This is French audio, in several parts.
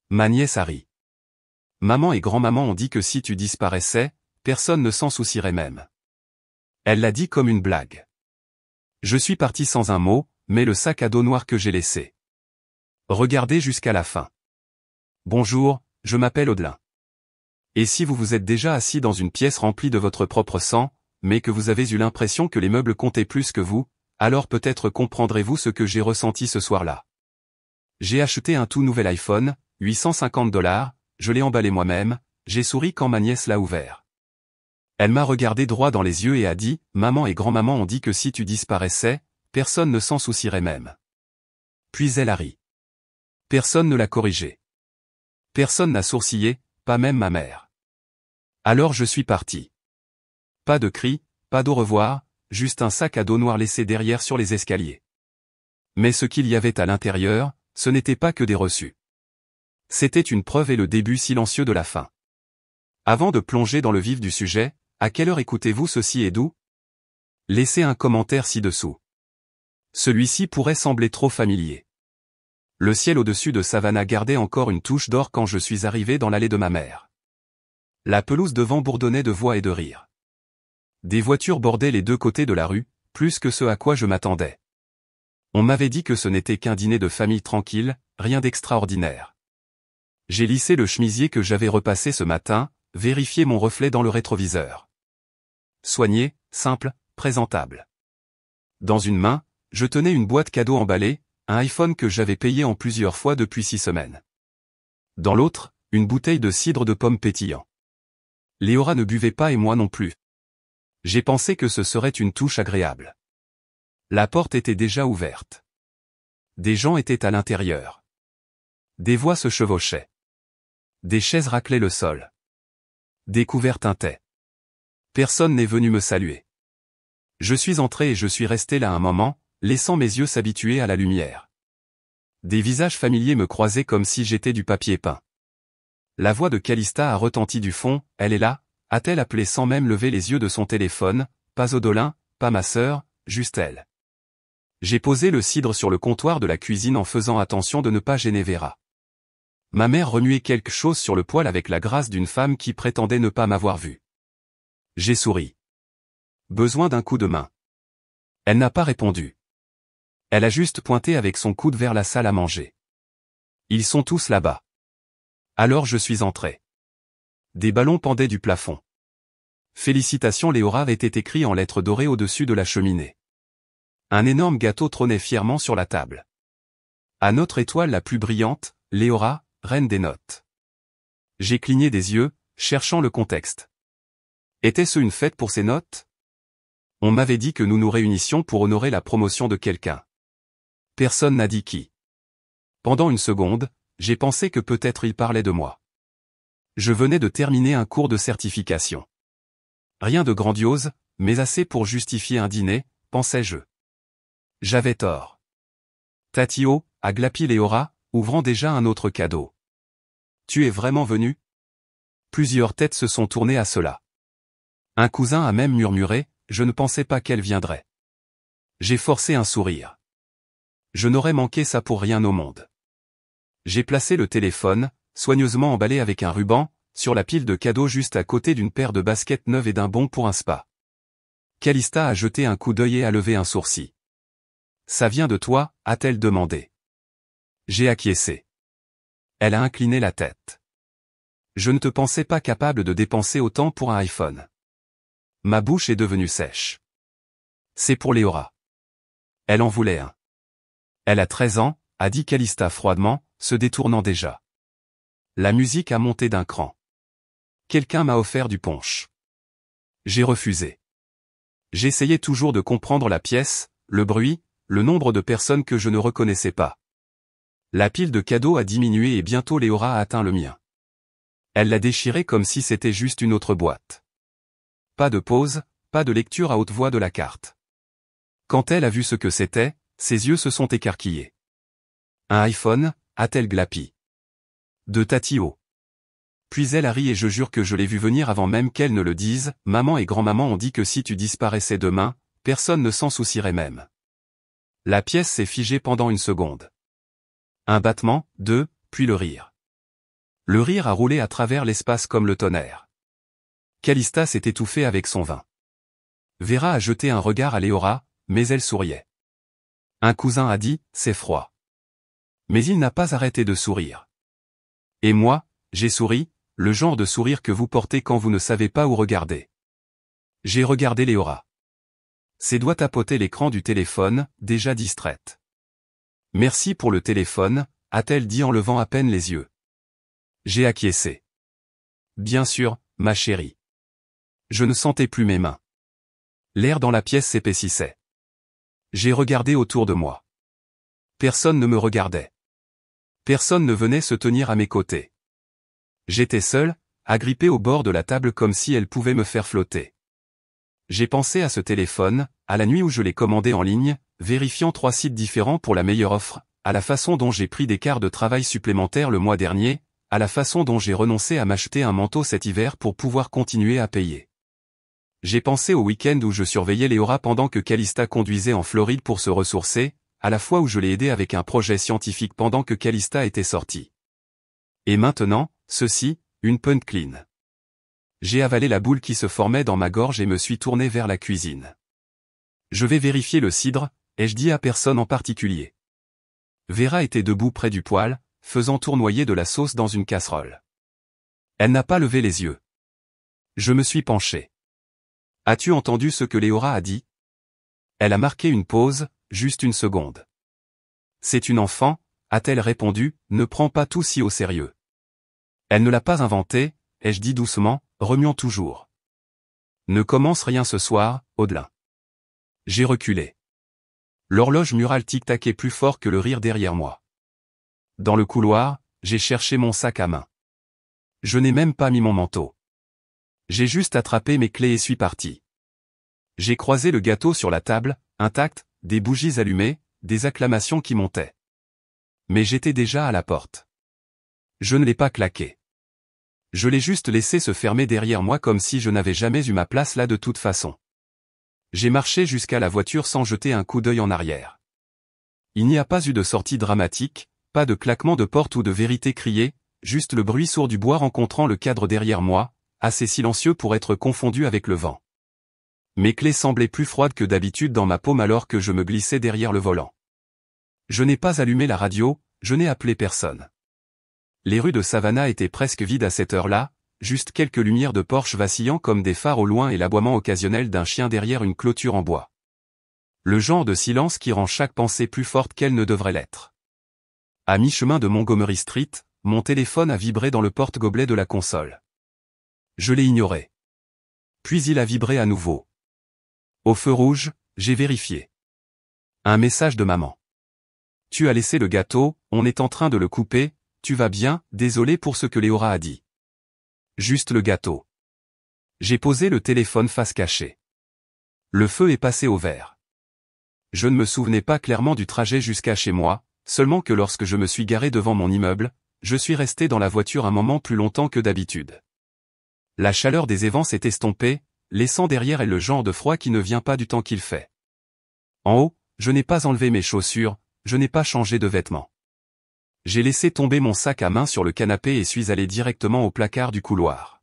Ma nièce a ri. Maman et grand-maman ont dit que si tu disparaissais, personne ne s'en soucierait même. Elle l'a dit comme une blague. Je suis parti sans un mot, mais le sac à dos noir que j'ai laissé. Regardez jusqu'à la fin. Bonjour, je m'appelle Audelin. Et si vous vous êtes déjà assis dans une pièce remplie de votre propre sang, mais que vous avez eu l'impression que les meubles comptaient plus que vous, alors peut-être comprendrez-vous ce que j'ai ressenti ce soir-là. J'ai acheté un tout nouvel iPhone, $850, je l'ai emballé moi-même, j'ai souri quand ma nièce l'a ouvert. Elle m'a regardé droit dans les yeux et a dit, maman et grand-maman ont dit que si tu disparaissais, personne ne s'en soucierait même. Puis elle a ri. Personne ne l'a corrigé. Personne n'a sourcillé, pas même ma mère. Alors je suis parti. Pas de cris, pas d'au revoir, juste un sac à dos noir laissé derrière sur les escaliers. Mais ce qu'il y avait à l'intérieur, ce n'était pas que des reçus. C'était une preuve et le début silencieux de la fin. Avant de plonger dans le vif du sujet, à quelle heure écoutez-vous ceci et d'où? Laissez un commentaire ci-dessous. Celui-ci pourrait sembler trop familier. Le ciel au-dessus de Savannah gardait encore une touche d'or quand je suis arrivé dans l'allée de ma mère. La pelouse devant bourdonnait de voix et de rires. Des voitures bordaient les deux côtés de la rue, plus que ce à quoi je m'attendais. On m'avait dit que ce n'était qu'un dîner de famille tranquille, rien d'extraordinaire. J'ai lissé le chemisier que j'avais repassé ce matin, vérifié mon reflet dans le rétroviseur. Soigné, simple, présentable. Dans une main, je tenais une boîte cadeau emballée, un iPhone que j'avais payé en plusieurs fois depuis 6 semaines. Dans l'autre, une bouteille de cidre de pomme pétillant. Léora ne buvait pas et moi non plus. J'ai pensé que ce serait une touche agréable. La porte était déjà ouverte. Des gens étaient à l'intérieur. Des voix se chevauchaient. Des chaises raclaient le sol. Des couverts tintaient. Personne n'est venu me saluer. Je suis entré et je suis resté là un moment, laissant mes yeux s'habituer à la lumière. Des visages familiers me croisaient comme si j'étais du papier peint. La voix de Calista a retenti du fond, elle est là, a-t-elle appelé sans même lever les yeux de son téléphone, pas Audelin, pas ma sœur, juste elle. J'ai posé le cidre sur le comptoir de la cuisine en faisant attention de ne pas gêner Vera. Ma mère remuait quelque chose sur le poêle avec la grâce d'une femme qui prétendait ne pas m'avoir vu. J'ai souri. Besoin d'un coup de main. Elle n'a pas répondu. Elle a juste pointé avec son coude vers la salle à manger. Ils sont tous là-bas. Alors je suis entré. Des ballons pendaient du plafond. Félicitations Léora était écrit en lettres dorées au-dessus de la cheminée. Un énorme gâteau trônait fièrement sur la table. À notre étoile la plus brillante, Léora, reine des notes. J'ai cligné des yeux, cherchant le contexte. Était-ce une fête pour ces notes? On m'avait dit que nous nous réunissions pour honorer la promotion de quelqu'un. Personne n'a dit qui. Pendant une seconde, j'ai pensé que peut-être il parlait de moi. Je venais de terminer un cours de certification. Rien de grandiose, mais assez pour justifier un dîner, pensais-je. J'avais tort. Tatio, a glapi Léora, ouvrant déjà un autre cadeau. Tu es vraiment venu? Plusieurs têtes se sont tournées à cela. Un cousin a même murmuré, je ne pensais pas qu'elle viendrait. J'ai forcé un sourire. Je n'aurais manqué ça pour rien au monde. J'ai placé le téléphone, soigneusement emballé avec un ruban, sur la pile de cadeaux juste à côté d'une paire de baskets neuves et d'un bon pour un spa. Calista a jeté un coup d'œil et a levé un sourcil. Ça vient de toi, a-t-elle demandé. J'ai acquiescé. Elle a incliné la tête. Je ne te pensais pas capable de dépenser autant pour un iPhone. Ma bouche est devenue sèche. C'est pour Léora. Elle en voulait un. Elle a 13 ans, a dit Calista froidement, se détournant déjà. La musique a monté d'un cran. Quelqu'un m'a offert du punch. J'ai refusé. J'essayais toujours de comprendre la pièce, le bruit, le nombre de personnes que je ne reconnaissais pas. La pile de cadeaux a diminué et bientôt Léora a atteint le mien. Elle l'a déchiré comme si c'était juste une autre boîte. Pas de pause, pas de lecture à haute voix de la carte. Quand elle a vu ce que c'était, ses yeux se sont écarquillés. Un iPhone, a-t-elle glapi. De Tatio. Puis elle a ri et je jure que je l'ai vu venir avant même qu'elle ne le dise, maman et grand-maman ont dit que si tu disparaissais demain, personne ne s'en soucierait même. La pièce s'est figée pendant une seconde. Un battement, deux, puis le rire. Le rire a roulé à travers l'espace comme le tonnerre. Calista s'est étouffée avec son vin. Vera a jeté un regard à Léora, mais elle souriait. Un cousin a dit, c'est froid. Mais il n'a pas arrêté de sourire. Et moi, j'ai souri, le genre de sourire que vous portez quand vous ne savez pas où regarder. J'ai regardé Léora. Ses doigts tapotaient l'écran du téléphone, déjà distraite. Merci pour le téléphone, a-t-elle dit en levant à peine les yeux. J'ai acquiescé. Bien sûr, ma chérie. Je ne sentais plus mes mains. L'air dans la pièce s'épaississait. J'ai regardé autour de moi. Personne ne me regardait. Personne ne venait se tenir à mes côtés. J'étais seul, agrippé au bord de la table comme si elle pouvait me faire flotter. J'ai pensé à ce téléphone, à la nuit où je l'ai commandé en ligne, vérifiant 3 sites différents pour la meilleure offre, à la façon dont j'ai pris des quarts de travail supplémentaires le mois dernier, à la façon dont j'ai renoncé à m'acheter un manteau cet hiver pour pouvoir continuer à payer. J'ai pensé au week-end où je surveillais Léora pendant que Calista conduisait en Floride pour se ressourcer, à la fois où je l'ai aidé avec un projet scientifique pendant que Calista était sortie. Et maintenant, ceci, une punchline. J'ai avalé la boule qui se formait dans ma gorge et me suis tourné vers la cuisine. Je vais vérifier le cidre, ai-je dit à personne en particulier. Vera était debout près du poêle, faisant tournoyer de la sauce dans une casserole. Elle n'a pas levé les yeux. Je me suis penché. As-tu entendu ce que Léora a dit? Elle a marqué une pause, juste une seconde. C'est une enfant, a-t-elle répondu, ne prends pas tout si au sérieux. Elle ne l'a pas inventé, ai-je dit doucement, remuant toujours. Ne commence rien ce soir, Audelin. J'ai reculé. L'horloge murale tic-taquait plus fort que le rire derrière moi. Dans le couloir, j'ai cherché mon sac à main. Je n'ai même pas mis mon manteau. J'ai juste attrapé mes clés et suis parti. J'ai croisé le gâteau sur la table, intact, des bougies allumées, des acclamations qui montaient. Mais j'étais déjà à la porte. Je ne l'ai pas claqué. Je l'ai juste laissé se fermer derrière moi comme si je n'avais jamais eu ma place là de toute façon. J'ai marché jusqu'à la voiture sans jeter un coup d'œil en arrière. Il n'y a pas eu de sortie dramatique, pas de claquement de porte ou de vérité criée, juste le bruit sourd du bois rencontrant le cadre derrière moi, assez silencieux pour être confondu avec le vent. Mes clés semblaient plus froides que d'habitude dans ma paume alors que je me glissais derrière le volant. Je n'ai pas allumé la radio, je n'ai appelé personne. Les rues de Savannah étaient presque vides à cette heure-là, juste quelques lumières de Porsche vacillant comme des phares au loin et l'aboiement occasionnel d'un chien derrière une clôture en bois. Le genre de silence qui rend chaque pensée plus forte qu'elle ne devrait l'être. À mi-chemin de Montgomery Street, mon téléphone a vibré dans le porte-gobelet de la console. Je l'ai ignoré. Puis il a vibré à nouveau. Au feu rouge, j'ai vérifié. Un message de maman. Tu as laissé le gâteau, on est en train de le couper, tu vas bien, désolé pour ce que Léora a dit. Juste le gâteau. J'ai posé le téléphone face cachée. Le feu est passé au vert. Je ne me souvenais pas clairement du trajet jusqu'à chez moi, seulement que lorsque je me suis garé devant mon immeuble, je suis resté dans la voiture un moment plus longtemps que d'habitude. La chaleur des évents s'est estompée, laissant derrière elle le genre de froid qui ne vient pas du temps qu'il fait. En haut, je n'ai pas enlevé mes chaussures, je n'ai pas changé de vêtements. J'ai laissé tomber mon sac à main sur le canapé et suis allé directement au placard du couloir.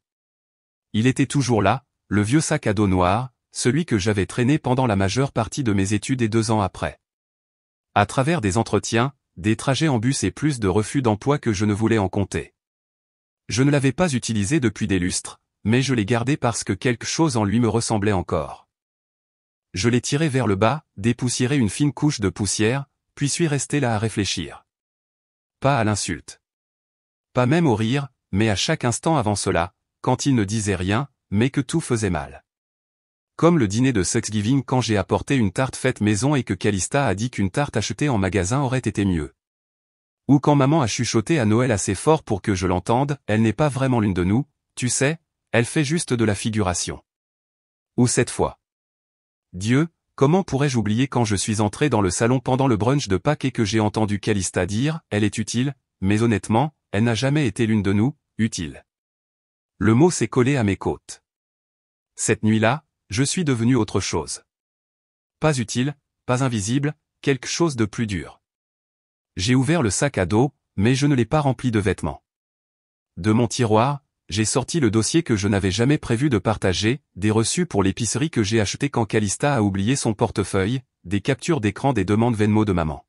Il était toujours là, le vieux sac à dos noir, celui que j'avais traîné pendant la majeure partie de mes études et 2 ans après. À travers des entretiens, des trajets en bus et plus de refus d'emploi que je ne voulais en compter. Je ne l'avais pas utilisé depuis des lustres, mais je l'ai gardé parce que quelque chose en lui me ressemblait encore. Je l'ai tiré vers le bas, dépoussiéré une fine couche de poussière, puis suis resté là à réfléchir. Pas à l'insulte. Pas même au rire, mais à chaque instant avant cela, quand il ne disait rien, mais que tout faisait mal. Comme le dîner de Thanksgiving quand j'ai apporté une tarte faite maison et que Calista a dit qu'une tarte achetée en magasin aurait été mieux. Ou quand maman a chuchoté à Noël assez fort pour que je l'entende, elle n'est pas vraiment l'une de nous, tu sais, elle fait juste de la figuration. Ou cette fois. Dieu, comment pourrais-je oublier quand je suis entré dans le salon pendant le brunch de Pâques et que j'ai entendu Calista dire, elle est utile, mais honnêtement, elle n'a jamais été l'une de nous, utile. Le mot s'est collé à mes côtes. Cette nuit-là, je suis devenu autre chose. Pas utile, pas invisible, quelque chose de plus dur. J'ai ouvert le sac à dos, mais je ne l'ai pas rempli de vêtements. De mon tiroir, j'ai sorti le dossier que je n'avais jamais prévu de partager, des reçus pour l'épicerie que j'ai acheté quand Calista a oublié son portefeuille, des captures d'écran des demandes Venmo de maman.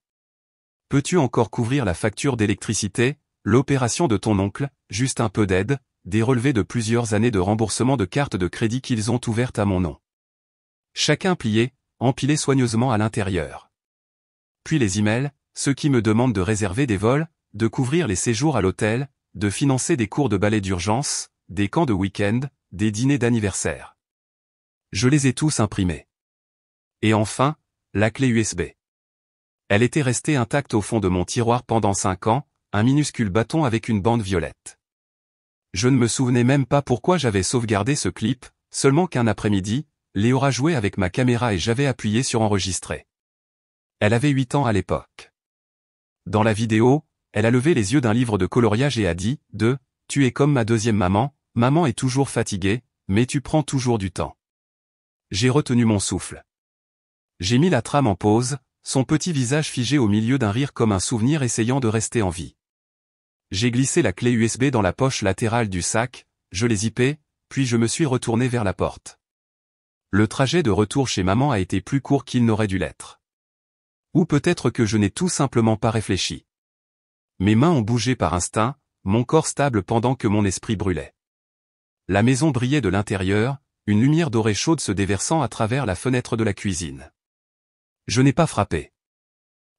Peux-tu encore couvrir la facture d'électricité, l'opération de ton oncle, juste un peu d'aide, des relevés de plusieurs années de remboursement de cartes de crédit qu'ils ont ouvertes à mon nom. Chacun plié, empilé soigneusement à l'intérieur. Puis les emails, ceux qui me demandent de réserver des vols, de couvrir les séjours à l'hôtel, de financer des cours de ballet d'urgence, des camps de week-end, des dîners d'anniversaire. Je les ai tous imprimés. Et enfin, la clé USB. Elle était restée intacte au fond de mon tiroir pendant 5 ans, un minuscule bâton avec une bande violette. Je ne me souvenais même pas pourquoi j'avais sauvegardé ce clip, seulement qu'un après-midi, Léora jouait avec ma caméra et j'avais appuyé sur enregistrer. Elle avait 8 ans à l'époque. Dans la vidéo, elle a levé les yeux d'un livre de coloriage et a dit « Tu es comme ma deuxième maman, maman est toujours fatiguée, mais tu prends toujours du temps. » J'ai retenu mon souffle. J'ai mis la trame en pause, son petit visage figé au milieu d'un rire comme un souvenir essayant de rester en vie. J'ai glissé la clé USB dans la poche latérale du sac, je l'ai zippée, puis je me suis retourné vers la porte. Le trajet de retour chez maman a été plus court qu'il n'aurait dû l'être. Ou peut-être que je n'ai tout simplement pas réfléchi. Mes mains ont bougé par instinct, mon corps stable pendant que mon esprit brûlait. La maison brillait de l'intérieur, une lumière dorée chaude se déversant à travers la fenêtre de la cuisine. Je n'ai pas frappé.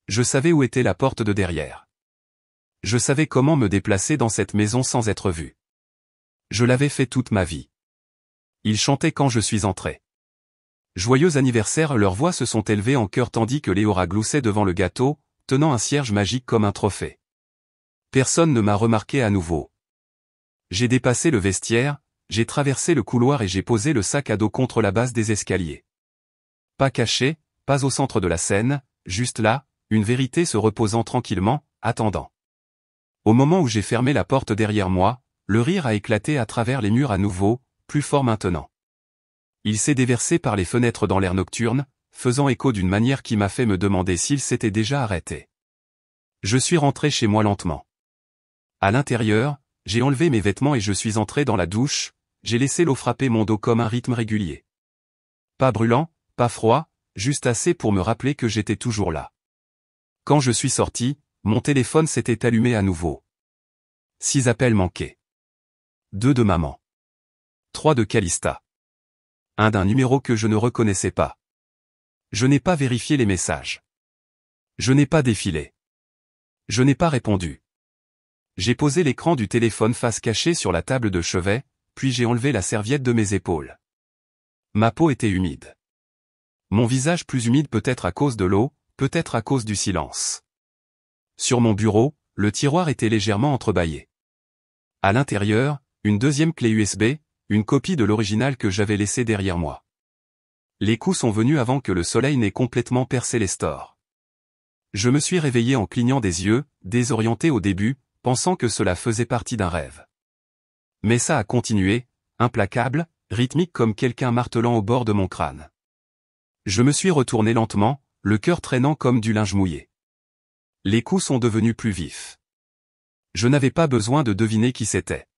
Je savais où était la porte de derrière. Je savais comment me déplacer dans cette maison sans être vu. Je l'avais fait toute ma vie. Ils chantaient quand je suis entré. Joyeux anniversaire, leurs voix se sont élevées en chœur tandis que Léora gloussait devant le gâteau, tenant un cierge magique comme un trophée. Personne ne m'a remarqué à nouveau. J'ai dépassé le vestiaire, j'ai traversé le couloir et j'ai posé le sac à dos contre la base des escaliers. Pas caché, pas au centre de la scène, juste là, une vérité se reposant tranquillement, attendant. Au moment où j'ai fermé la porte derrière moi, le rire a éclaté à travers les murs à nouveau, plus fort maintenant. Il s'est déversé par les fenêtres dans l'air nocturne, faisant écho d'une manière qui m'a fait me demander s'il s'était déjà arrêté. Je suis rentré chez moi lentement. À l'intérieur, j'ai enlevé mes vêtements et je suis entré dans la douche, j'ai laissé l'eau frapper mon dos comme un rythme régulier. Pas brûlant, pas froid, juste assez pour me rappeler que j'étais toujours là. Quand je suis sorti, mon téléphone s'était allumé à nouveau. 6 appels manqués. 2 de maman. 3 de Calista. Un d'un numéro que je ne reconnaissais pas. Je n'ai pas vérifié les messages. Je n'ai pas défilé. Je n'ai pas répondu. J'ai posé l'écran du téléphone face cachée sur la table de chevet, puis j'ai enlevé la serviette de mes épaules. Ma peau était humide. Mon visage plus humide peut-être à cause de l'eau, peut-être à cause du silence. Sur mon bureau, le tiroir était légèrement entrebâillé. À l'intérieur, une deuxième clé USB, une copie de l'original que j'avais laissé derrière moi. Les coups sont venus avant que le soleil n'ait complètement percé les stores. Je me suis réveillé en clignant des yeux, désorienté au début, pensant que cela faisait partie d'un rêve. Mais ça a continué, implacable, rythmique comme quelqu'un martelant au bord de mon crâne. Je me suis retourné lentement, le cœur traînant comme du linge mouillé. Les coups sont devenus plus vifs. Je n'avais pas besoin de deviner qui c'était.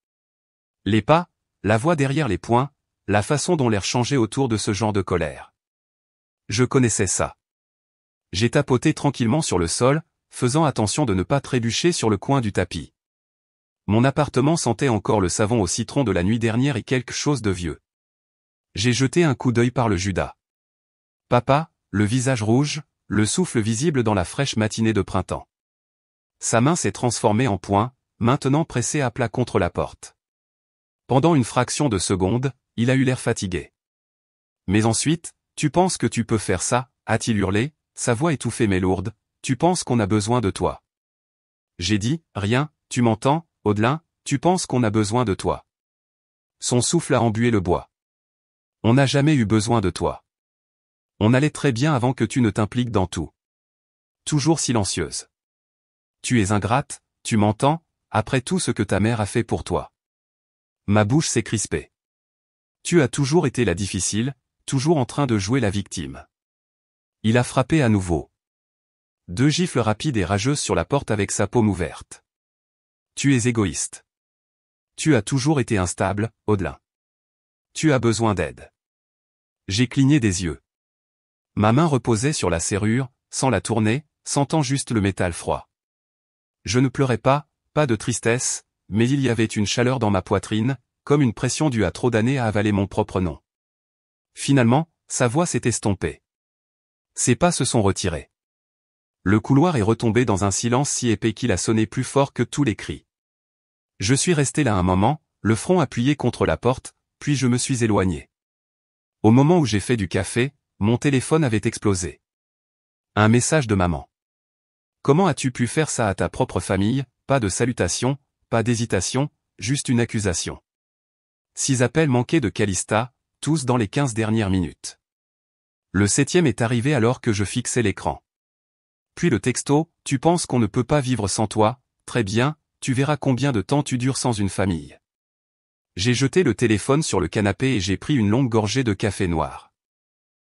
Les pas, la voix derrière les poings, la façon dont l'air changeait autour de ce genre de colère. Je connaissais ça. J'ai tapoté tranquillement sur le sol, faisant attention de ne pas trébucher sur le coin du tapis. Mon appartement sentait encore le savon au citron de la nuit dernière et quelque chose de vieux. J'ai jeté un coup d'œil par le Judas. Papa, le visage rouge, le souffle visible dans la fraîche matinée de printemps. Sa main s'est transformée en poing, maintenant pressée à plat contre la porte. Pendant une fraction de seconde, il a eu l'air fatigué. Mais ensuite, tu penses que tu peux faire ça, a-t-il hurlé, sa voix étouffée mais lourde, tu penses qu'on a besoin de toi. J'ai dit, rien, tu m'entends, Audelin, tu penses qu'on a besoin de toi. Son souffle a embué le bois. On n'a jamais eu besoin de toi. On allait très bien avant que tu ne t'impliques dans tout. Toujours silencieuse. Tu es ingrate, tu m'entends, après tout ce que ta mère a fait pour toi. Ma bouche s'est crispée. Tu as toujours été la difficile, toujours en train de jouer la victime. Il a frappé à nouveau. 2 gifles rapides et rageuses sur la porte avec sa paume ouverte. Tu es égoïste. Tu as toujours été instable, Audelin. Tu as besoin d'aide. J'ai cligné des yeux. Ma main reposait sur la serrure, sans la tourner, sentant juste le métal froid. Je ne pleurais pas de tristesse, mais il y avait une chaleur dans ma poitrine, comme une pression due à trop d'années à avaler mon propre nom. Finalement, sa voix s'est estompée. Ses pas se sont retirés. Le couloir est retombé dans un silence si épais qu'il a sonné plus fort que tous les cris. Je suis resté là un moment, le front appuyé contre la porte, puis je me suis éloigné. Au moment où j'ai fait du café, mon téléphone avait explosé. Un message de maman. Comment as-tu pu faire ça à ta propre famille? Pas de salutation, pas d'hésitation, juste une accusation. 6 appels manqués de Calista, tous dans les 15 dernières minutes. Le 7e est arrivé alors que je fixais l'écran. Puis le texto, tu penses qu'on ne peut pas vivre sans toi? Très bien, tu verras combien de temps tu dures sans une famille. J'ai jeté le téléphone sur le canapé et j'ai pris une longue gorgée de café noir.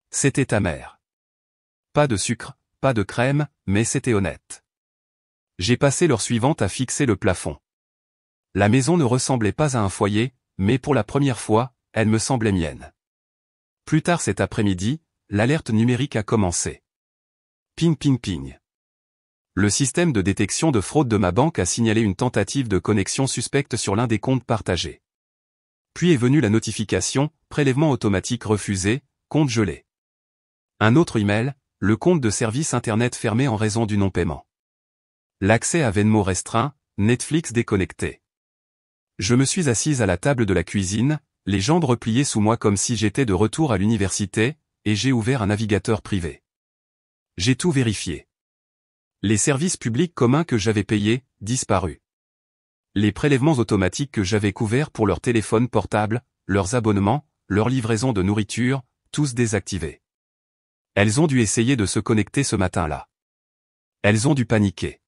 C'était amer. Pas de sucre, pas de crème, mais c'était honnête. J'ai passé l'heure suivante à fixer le plafond. La maison ne ressemblait pas à un foyer, mais pour la première fois, elle me semblait mienne. Plus tard cet après-midi, l'alerte numérique a commencé. Ping ping ping. Le système de détection de fraude de ma banque a signalé une tentative de connexion suspecte sur l'un des comptes partagés. Puis est venue la notification, prélèvement automatique refusé, compte gelé. Un autre email, le compte de service internet fermé en raison du non-paiement. L'accès à Venmo restreint, Netflix déconnecté. Je me suis assise à la table de la cuisine, les jambes repliées sous moi comme si j'étais de retour à l'université, et j'ai ouvert un navigateur privé. J'ai tout vérifié. Les services publics communs que j'avais payés, disparus. Les prélèvements automatiques que j'avais couverts pour leur téléphone portable, leurs abonnements, leur livraison de nourriture, tous désactivés. Elles ont dû essayer de se connecter ce matin-là. Elles ont dû paniquer.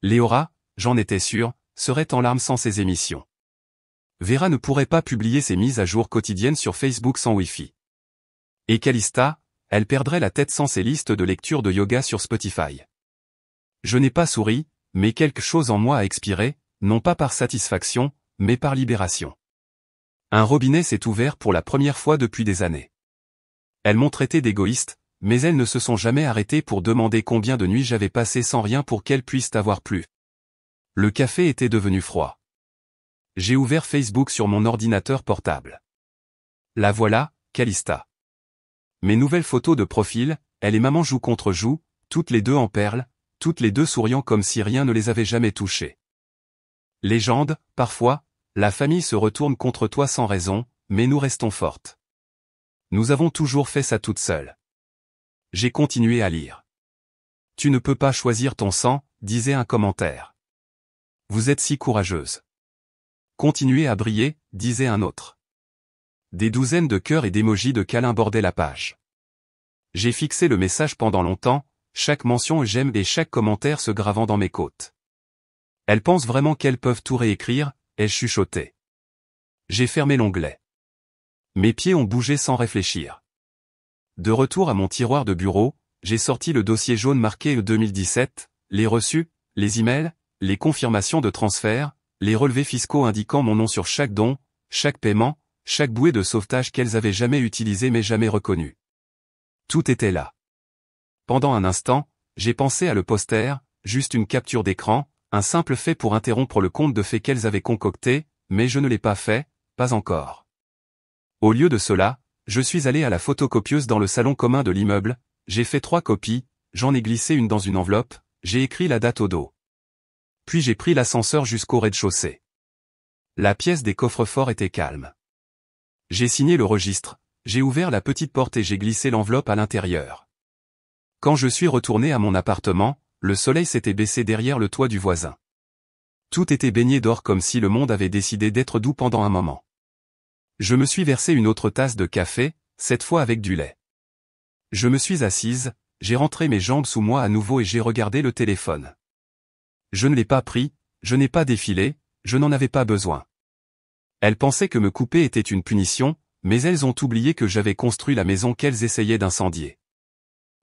Léora, j'en étais sûr, serait en larmes sans ses émissions. Vera ne pourrait pas publier ses mises à jour quotidiennes sur Facebook sans Wi-Fi. Et Calista, elle perdrait la tête sans ses listes de lecture de yoga sur Spotify. Je n'ai pas souri, mais quelque chose en moi a expiré, non pas par satisfaction, mais par libération. Un robinet s'est ouvert pour la première fois depuis des années. Elles m'ont traité d'égoïste, mais elles ne se sont jamais arrêtées pour demander combien de nuits j'avais passé sans rien pour qu'elles puissent avoir plu. Le café était devenu froid. J'ai ouvert Facebook sur mon ordinateur portable. La voilà, Calista. Mes nouvelles photos de profil, elle et maman joue contre joue, toutes les deux en perles, toutes les deux souriant comme si rien ne les avait jamais touchées. Légende, parfois, la famille se retourne contre toi sans raison, mais nous restons fortes. Nous avons toujours fait ça toutes seules. J'ai continué à lire. Tu ne peux pas choisir ton sang, disait un commentaire. Vous êtes si courageuse. Continuez à briller, disait un autre. Des douzaines de cœurs et d'émojis de câlins bordaient la page. J'ai fixé le message pendant longtemps, chaque mention j'aime et chaque commentaire se gravant dans mes côtes. Elles pensent vraiment qu'elles peuvent tout réécrire, ai-je chuchoté. J'ai fermé l'onglet. Mes pieds ont bougé sans réfléchir. De retour à mon tiroir de bureau, j'ai sorti le dossier jaune marqué 2017, les reçus, les emails, les confirmations de transfert, les relevés fiscaux indiquant mon nom sur chaque don, chaque paiement, chaque bouée de sauvetage qu'elles avaient jamais utilisé mais jamais reconnu. Tout était là. Pendant un instant, j'ai pensé à le poster, juste une capture d'écran, un simple fait pour interrompre le conte de fées qu'elles avaient concocté, mais je ne l'ai pas fait, pas encore. Au lieu de cela, je suis allé à la photocopieuse dans le salon commun de l'immeuble, j'ai fait 3 copies, j'en ai glissé une dans une enveloppe, j'ai écrit la date au dos. Puis j'ai pris l'ascenseur jusqu'au rez-de-chaussée. La pièce des coffres-forts était calme. J'ai signé le registre, j'ai ouvert la petite porte et j'ai glissé l'enveloppe à l'intérieur. Quand je suis retourné à mon appartement, le soleil s'était baissé derrière le toit du voisin. Tout était baigné d'or comme si le monde avait décidé d'être doux pendant un moment. Je me suis versé une autre tasse de café, cette fois avec du lait. Je me suis assise, j'ai rentré mes jambes sous moi à nouveau et j'ai regardé le téléphone. Je ne l'ai pas pris, je n'ai pas défilé, je n'en avais pas besoin. Elles pensaient que me couper était une punition, mais elles ont oublié que j'avais construit la maison qu'elles essayaient d'incendier.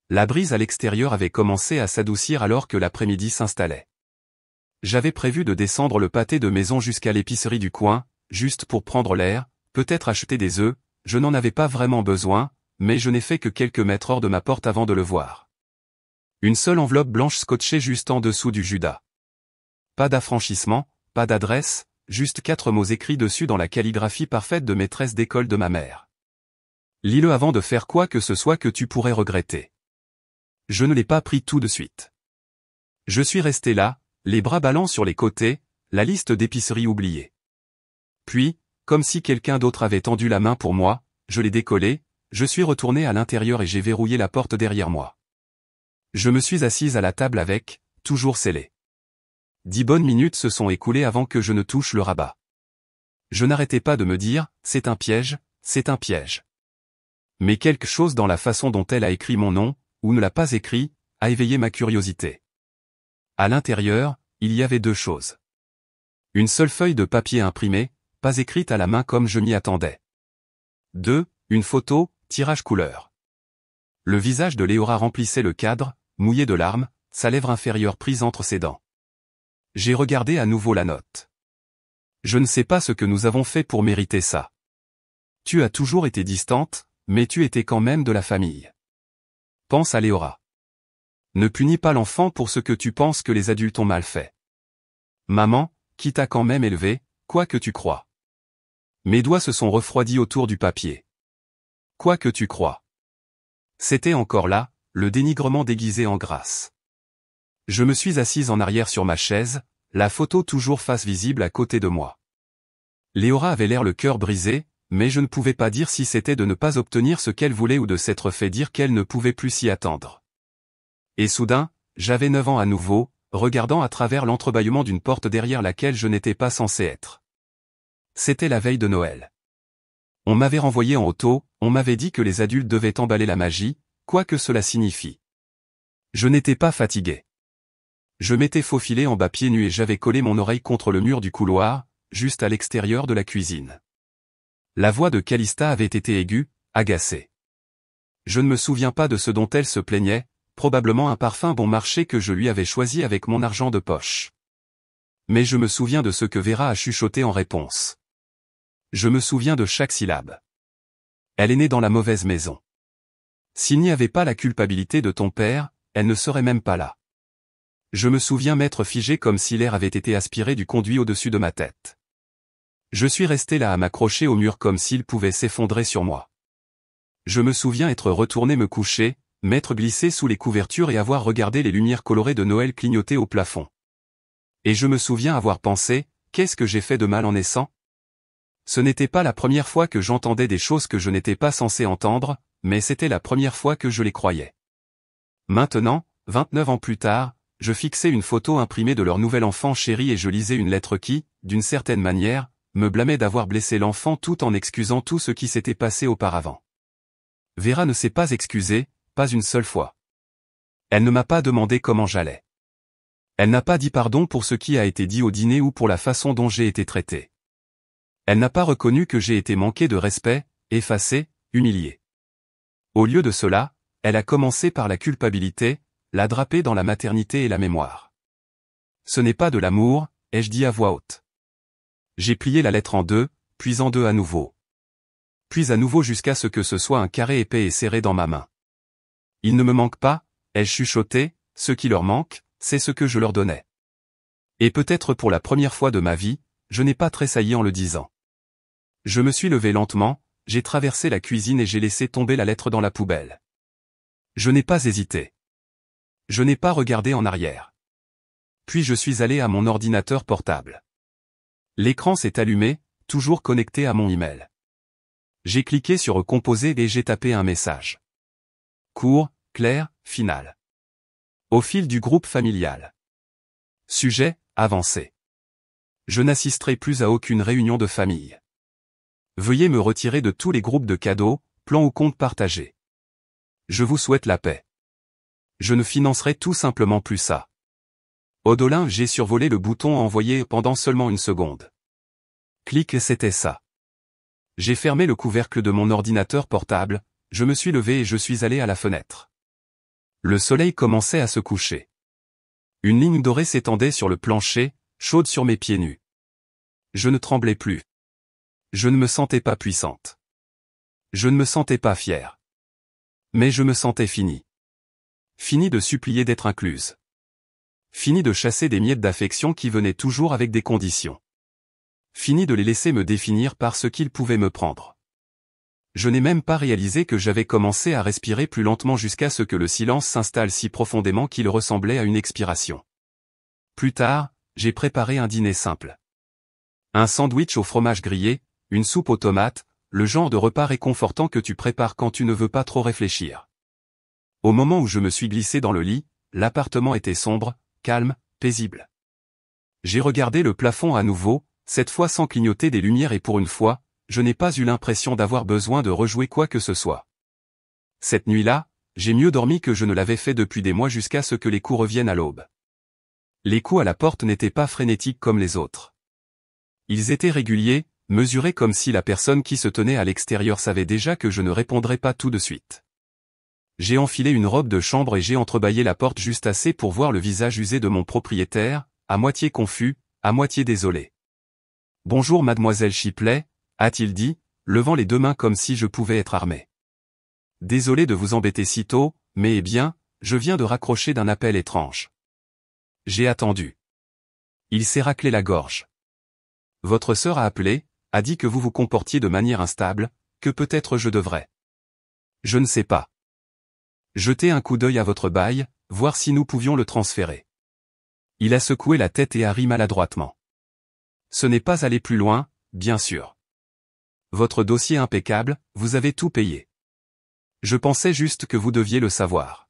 La brise à l'extérieur avait commencé à s'adoucir alors que l'après-midi s'installait. J'avais prévu de descendre le pâté de maison jusqu'à l'épicerie du coin, juste pour prendre l'air, peut-être acheter des œufs, je n'en avais pas vraiment besoin, mais je n'ai fait que quelques mètres hors de ma porte avant de le voir. Une seule enveloppe blanche scotchée juste en dessous du Judas. Pas d'affranchissement, pas d'adresse, juste 4 mots écrits dessus dans la calligraphie parfaite de maîtresse d'école de ma mère. Lis-le avant de faire quoi que ce soit que tu pourrais regretter. Je ne l'ai pas pris tout de suite. Je suis resté là, les bras ballants sur les côtés, la liste d'épiceries oubliée. Puis, comme si quelqu'un d'autre avait tendu la main pour moi, je l'ai décollé, je suis retourné à l'intérieur et j'ai verrouillé la porte derrière moi. Je me suis assise à la table avec, toujours scellé. 10 bonnes minutes se sont écoulées avant que je ne touche le rabat. Je n'arrêtais pas de me dire, c'est un piège, c'est un piège. Mais quelque chose dans la façon dont elle a écrit mon nom, ou ne l'a pas écrit, a éveillé ma curiosité. À l'intérieur, il y avait 2 choses. Une seule feuille de papier imprimée, pas écrite à la main comme je m'y attendais. 2, une photo, tirage couleur. Le visage de Léora remplissait le cadre, mouillé de larmes, sa lèvre inférieure prise entre ses dents. J'ai regardé à nouveau la note. Je ne sais pas ce que nous avons fait pour mériter ça. Tu as toujours été distante, mais tu étais quand même de la famille. Pense à Léora. Ne punis pas l'enfant pour ce que tu penses que les adultes ont mal fait. Maman, qui t'a quand même élevé, quoi que tu crois. Mes doigts se sont refroidis autour du papier. Quoi que tu crois. C'était encore là, le dénigrement déguisé en grâce. Je me suis assise en arrière sur ma chaise, la photo toujours face visible à côté de moi. Léora avait l'air le cœur brisé, mais je ne pouvais pas dire si c'était de ne pas obtenir ce qu'elle voulait ou de s'être fait dire qu'elle ne pouvait plus s'y attendre. Et soudain, j'avais 9 ans à nouveau, regardant à travers l'entrebâillement d'une porte derrière laquelle je n'étais pas censé être. C'était la veille de Noël. On m'avait renvoyé en auto, on m'avait dit que les adultes devaient emballer la magie, quoi que cela signifie. Je n'étais pas fatigué. Je m'étais faufilé en bas pieds nus et j'avais collé mon oreille contre le mur du couloir, juste à l'extérieur de la cuisine. La voix de Calista avait été aiguë, agacée. Je ne me souviens pas de ce dont elle se plaignait, probablement un parfum bon marché que je lui avais choisi avec mon argent de poche. Mais je me souviens de ce que Vera a chuchoté en réponse. Je me souviens de chaque syllabe. Elle est née dans la mauvaise maison. S'il n'y avait pas la culpabilité de ton père, elle ne serait même pas là. Je me souviens m'être figé comme si l'air avait été aspiré du conduit au-dessus de ma tête. Je suis resté là à m'accrocher au mur comme s'il pouvait s'effondrer sur moi. Je me souviens être retourné me coucher, m'être glissé sous les couvertures et avoir regardé les lumières colorées de Noël clignoter au plafond. Et je me souviens avoir pensé, qu'est-ce que j'ai fait de mal en naissant ? Ce n'était pas la première fois que j'entendais des choses que je n'étais pas censé entendre, mais c'était la première fois que je les croyais. Maintenant, 29 ans plus tard, je fixais une photo imprimée de leur nouvel enfant chéri et je lisais une lettre qui, d'une certaine manière, me blâmait d'avoir blessé l'enfant tout en excusant tout ce qui s'était passé auparavant. Vera ne s'est pas excusée, pas une seule fois. Elle ne m'a pas demandé comment j'allais. Elle n'a pas dit pardon pour ce qui a été dit au dîner ou pour la façon dont j'ai été traité. Elle n'a pas reconnu que j'ai été manqué de respect, effacé, humilié. Au lieu de cela, elle a commencé par la culpabilité, la draper dans la maternité et la mémoire. Ce n'est pas de l'amour, ai-je dit à voix haute. J'ai plié la lettre en 2, puis en 2 à nouveau. Puis à nouveau jusqu'à ce que ce soit un carré épais et serré dans ma main. Il ne me manque pas, ai-je chuchoté, ce qui leur manque, c'est ce que je leur donnais. Et peut-être pour la première fois de ma vie, je n'ai pas tressailli en le disant. Je me suis levé lentement, j'ai traversé la cuisine et j'ai laissé tomber la lettre dans la poubelle. Je n'ai pas hésité. Je n'ai pas regardé en arrière. Puis je suis allé à mon ordinateur portable. L'écran s'est allumé, toujours connecté à mon email. J'ai cliqué sur Composer et j'ai tapé un message. Court, clair, final. Au fil du groupe familial. Sujet, avancé. Je n'assisterai plus à aucune réunion de famille. Veuillez me retirer de tous les groupes de cadeaux, plans ou comptes partagés. Je vous souhaite la paix. Je ne financerai tout simplement plus ça. Odolin, j'ai survolé le bouton envoyer pendant seulement une seconde. Clic et c'était ça. J'ai fermé le couvercle de mon ordinateur portable, je me suis levé et je suis allé à la fenêtre. Le soleil commençait à se coucher. Une ligne dorée s'étendait sur le plancher, chaude sur mes pieds nus. Je ne tremblais plus. Je ne me sentais pas puissante. Je ne me sentais pas fière. Mais je me sentais finie. Fini de supplier d'être incluse. Fini de chasser des miettes d'affection qui venaient toujours avec des conditions. Fini de les laisser me définir par ce qu'ils pouvaient me prendre. Je n'ai même pas réalisé que j'avais commencé à respirer plus lentement jusqu'à ce que le silence s'installe si profondément qu'il ressemblait à une expiration. Plus tard, j'ai préparé un dîner simple. Un sandwich au fromage grillé, une soupe aux tomates, le genre de repas réconfortant que tu prépares quand tu ne veux pas trop réfléchir. Au moment où je me suis glissé dans le lit, l'appartement était sombre, calme, paisible. J'ai regardé le plafond à nouveau, cette fois sans clignoter des lumières et pour une fois, je n'ai pas eu l'impression d'avoir besoin de rejouer quoi que ce soit. Cette nuit-là, j'ai mieux dormi que je ne l'avais fait depuis des mois jusqu'à ce que les coups reviennent à l'aube. Les coups à la porte n'étaient pas frénétiques comme les autres. Ils étaient réguliers, mesurés comme si la personne qui se tenait à l'extérieur savait déjà que je ne répondrais pas tout de suite. J'ai enfilé une robe de chambre et j'ai entrebâillé la porte juste assez pour voir le visage usé de mon propriétaire, à moitié confus, à moitié désolé. « Bonjour mademoiselle Shipley », a-t-il dit, levant les deux mains comme si je pouvais être armé. « Désolé de vous embêter si tôt, mais eh bien, je viens de raccrocher d'un appel étrange. » J'ai attendu. Il s'est raclé la gorge. « Votre sœur a appelé, a dit que vous vous comportiez de manière instable, que peut-être je devrais. » Je ne sais pas. Jetez un coup d'œil à votre bail, voir si nous pouvions le transférer. Il a secoué la tête et a ri maladroitement. Ce n'est pas aller plus loin, bien sûr. Votre dossier impeccable, vous avez tout payé. Je pensais juste que vous deviez le savoir.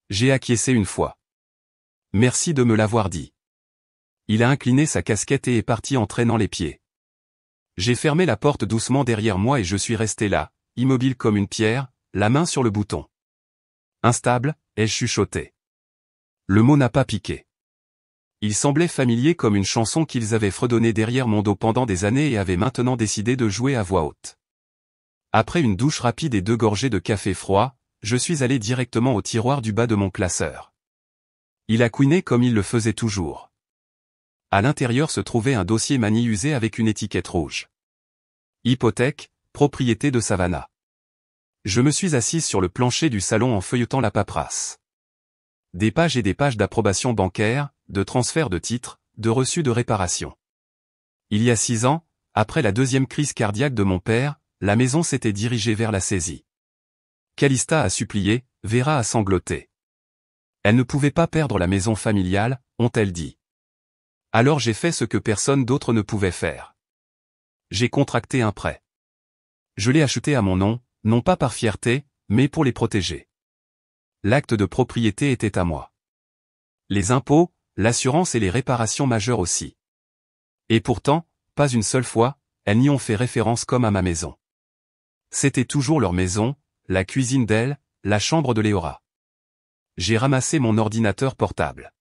J'ai acquiescé une fois. Merci de me l'avoir dit. Il a incliné sa casquette et est parti en traînant les pieds. J'ai fermé la porte doucement derrière moi et je suis resté là, immobile comme une pierre, la main sur le bouton. Instable, ai-je chuchoté. Le mot n'a pas piqué. Il semblait familier comme une chanson qu'ils avaient fredonnée derrière mon dos pendant des années et avaient maintenant décidé de jouer à voix haute. Après une douche rapide et 2 gorgées de café froid, je suis allé directement au tiroir du bas de mon classeur. Il a couiné comme il le faisait toujours. À l'intérieur se trouvait un dossier manie usé avec une étiquette rouge. Hypothèque, propriété de Savannah. Je me suis assise sur le plancher du salon en feuilletant la paperasse. Des pages et des pages d'approbation bancaire, de transfert de titres, de reçus de réparation. Il y a 6 ans, après la 2e crise cardiaque de mon père, la maison s'était dirigée vers la saisie. Calista a supplié, Vera a sangloté. Elle ne pouvait pas perdre la maison familiale, ont-elles dit. Alors j'ai fait ce que personne d'autre ne pouvait faire. J'ai contracté un prêt. Je l'ai acheté à mon nom, non pas par fierté, mais pour les protéger. L'acte de propriété était à moi. Les impôts, l'assurance et les réparations majeures aussi. Et pourtant, pas une seule fois, elles n'y ont fait référence comme à ma maison. C'était toujours leur maison, la cuisine d'elle, la chambre de Léora. J'ai ramassé mon ordinateur portable.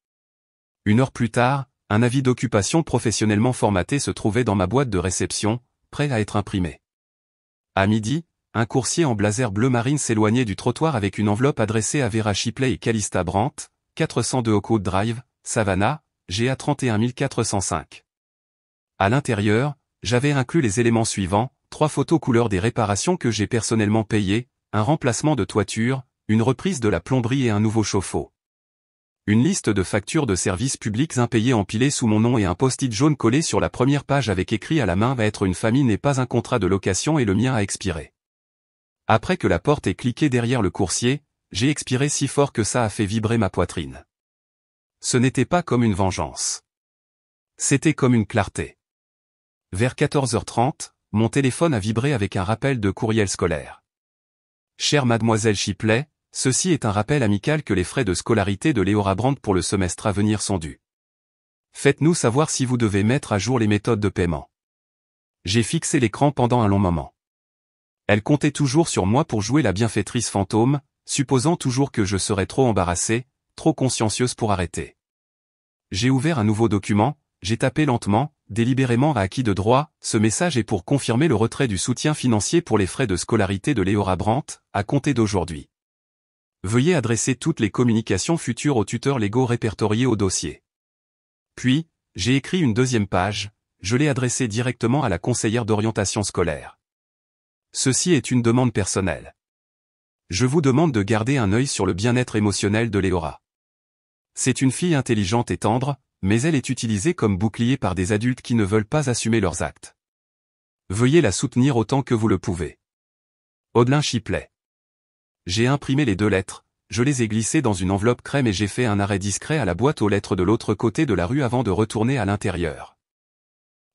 1 heure plus tard, un avis d'occupation professionnellement formaté se trouvait dans ma boîte de réception, prêt à être imprimé. À midi, un coursier en blazer bleu marine s'éloignait du trottoir avec une enveloppe adressée à Vera Shipley et Calista Brandt, 402 Oakwood Drive, Savannah, GA 31405. À l'intérieur, j'avais inclus les éléments suivants, 3 photos couleur des réparations que j'ai personnellement payées, un remplacement de toiture, une reprise de la plomberie et un nouveau chauffe-eau. Une liste de factures de services publics impayées empilées sous mon nom et un post-it jaune collé sur la première page avec écrit à la main va être une famille n'est pas un contrat de location et le mien a expiré. Après que la porte ait cliqué derrière le coursier, j'ai expiré si fort que ça a fait vibrer ma poitrine. Ce n'était pas comme une vengeance. C'était comme une clarté. Vers 14h30, mon téléphone a vibré avec un rappel de courriel scolaire. Chère mademoiselle Shipley, ceci est un rappel amical que les frais de scolarité de Léora Brandt pour le semestre à venir sont dus. Faites-nous savoir si vous devez mettre à jour les méthodes de paiement. J'ai fixé l'écran pendant un long moment. Elle comptait toujours sur moi pour jouer la bienfaitrice fantôme, supposant toujours que je serais trop embarrassée, trop consciencieuse pour arrêter. J'ai ouvert un nouveau document, j'ai tapé lentement, délibérément à qui de droit, ce message est pour confirmer le retrait du soutien financier pour les frais de scolarité de Léora Brandt, à compter d'aujourd'hui. Veuillez adresser toutes les communications futures aux tuteurs légaux répertoriés au dossier. Puis, j'ai écrit une deuxième page, je l'ai adressée directement à la conseillère d'orientation scolaire. Ceci est une demande personnelle. Je vous demande de garder un œil sur le bien-être émotionnel de Léora. C'est une fille intelligente et tendre, mais elle est utilisée comme bouclier par des adultes qui ne veulent pas assumer leurs actes. Veuillez la soutenir autant que vous le pouvez. Audelin Chiplet. J'ai imprimé les 2 lettres, je les ai glissées dans une enveloppe crème et j'ai fait un arrêt discret à la boîte aux lettres de l'autre côté de la rue avant de retourner à l'intérieur.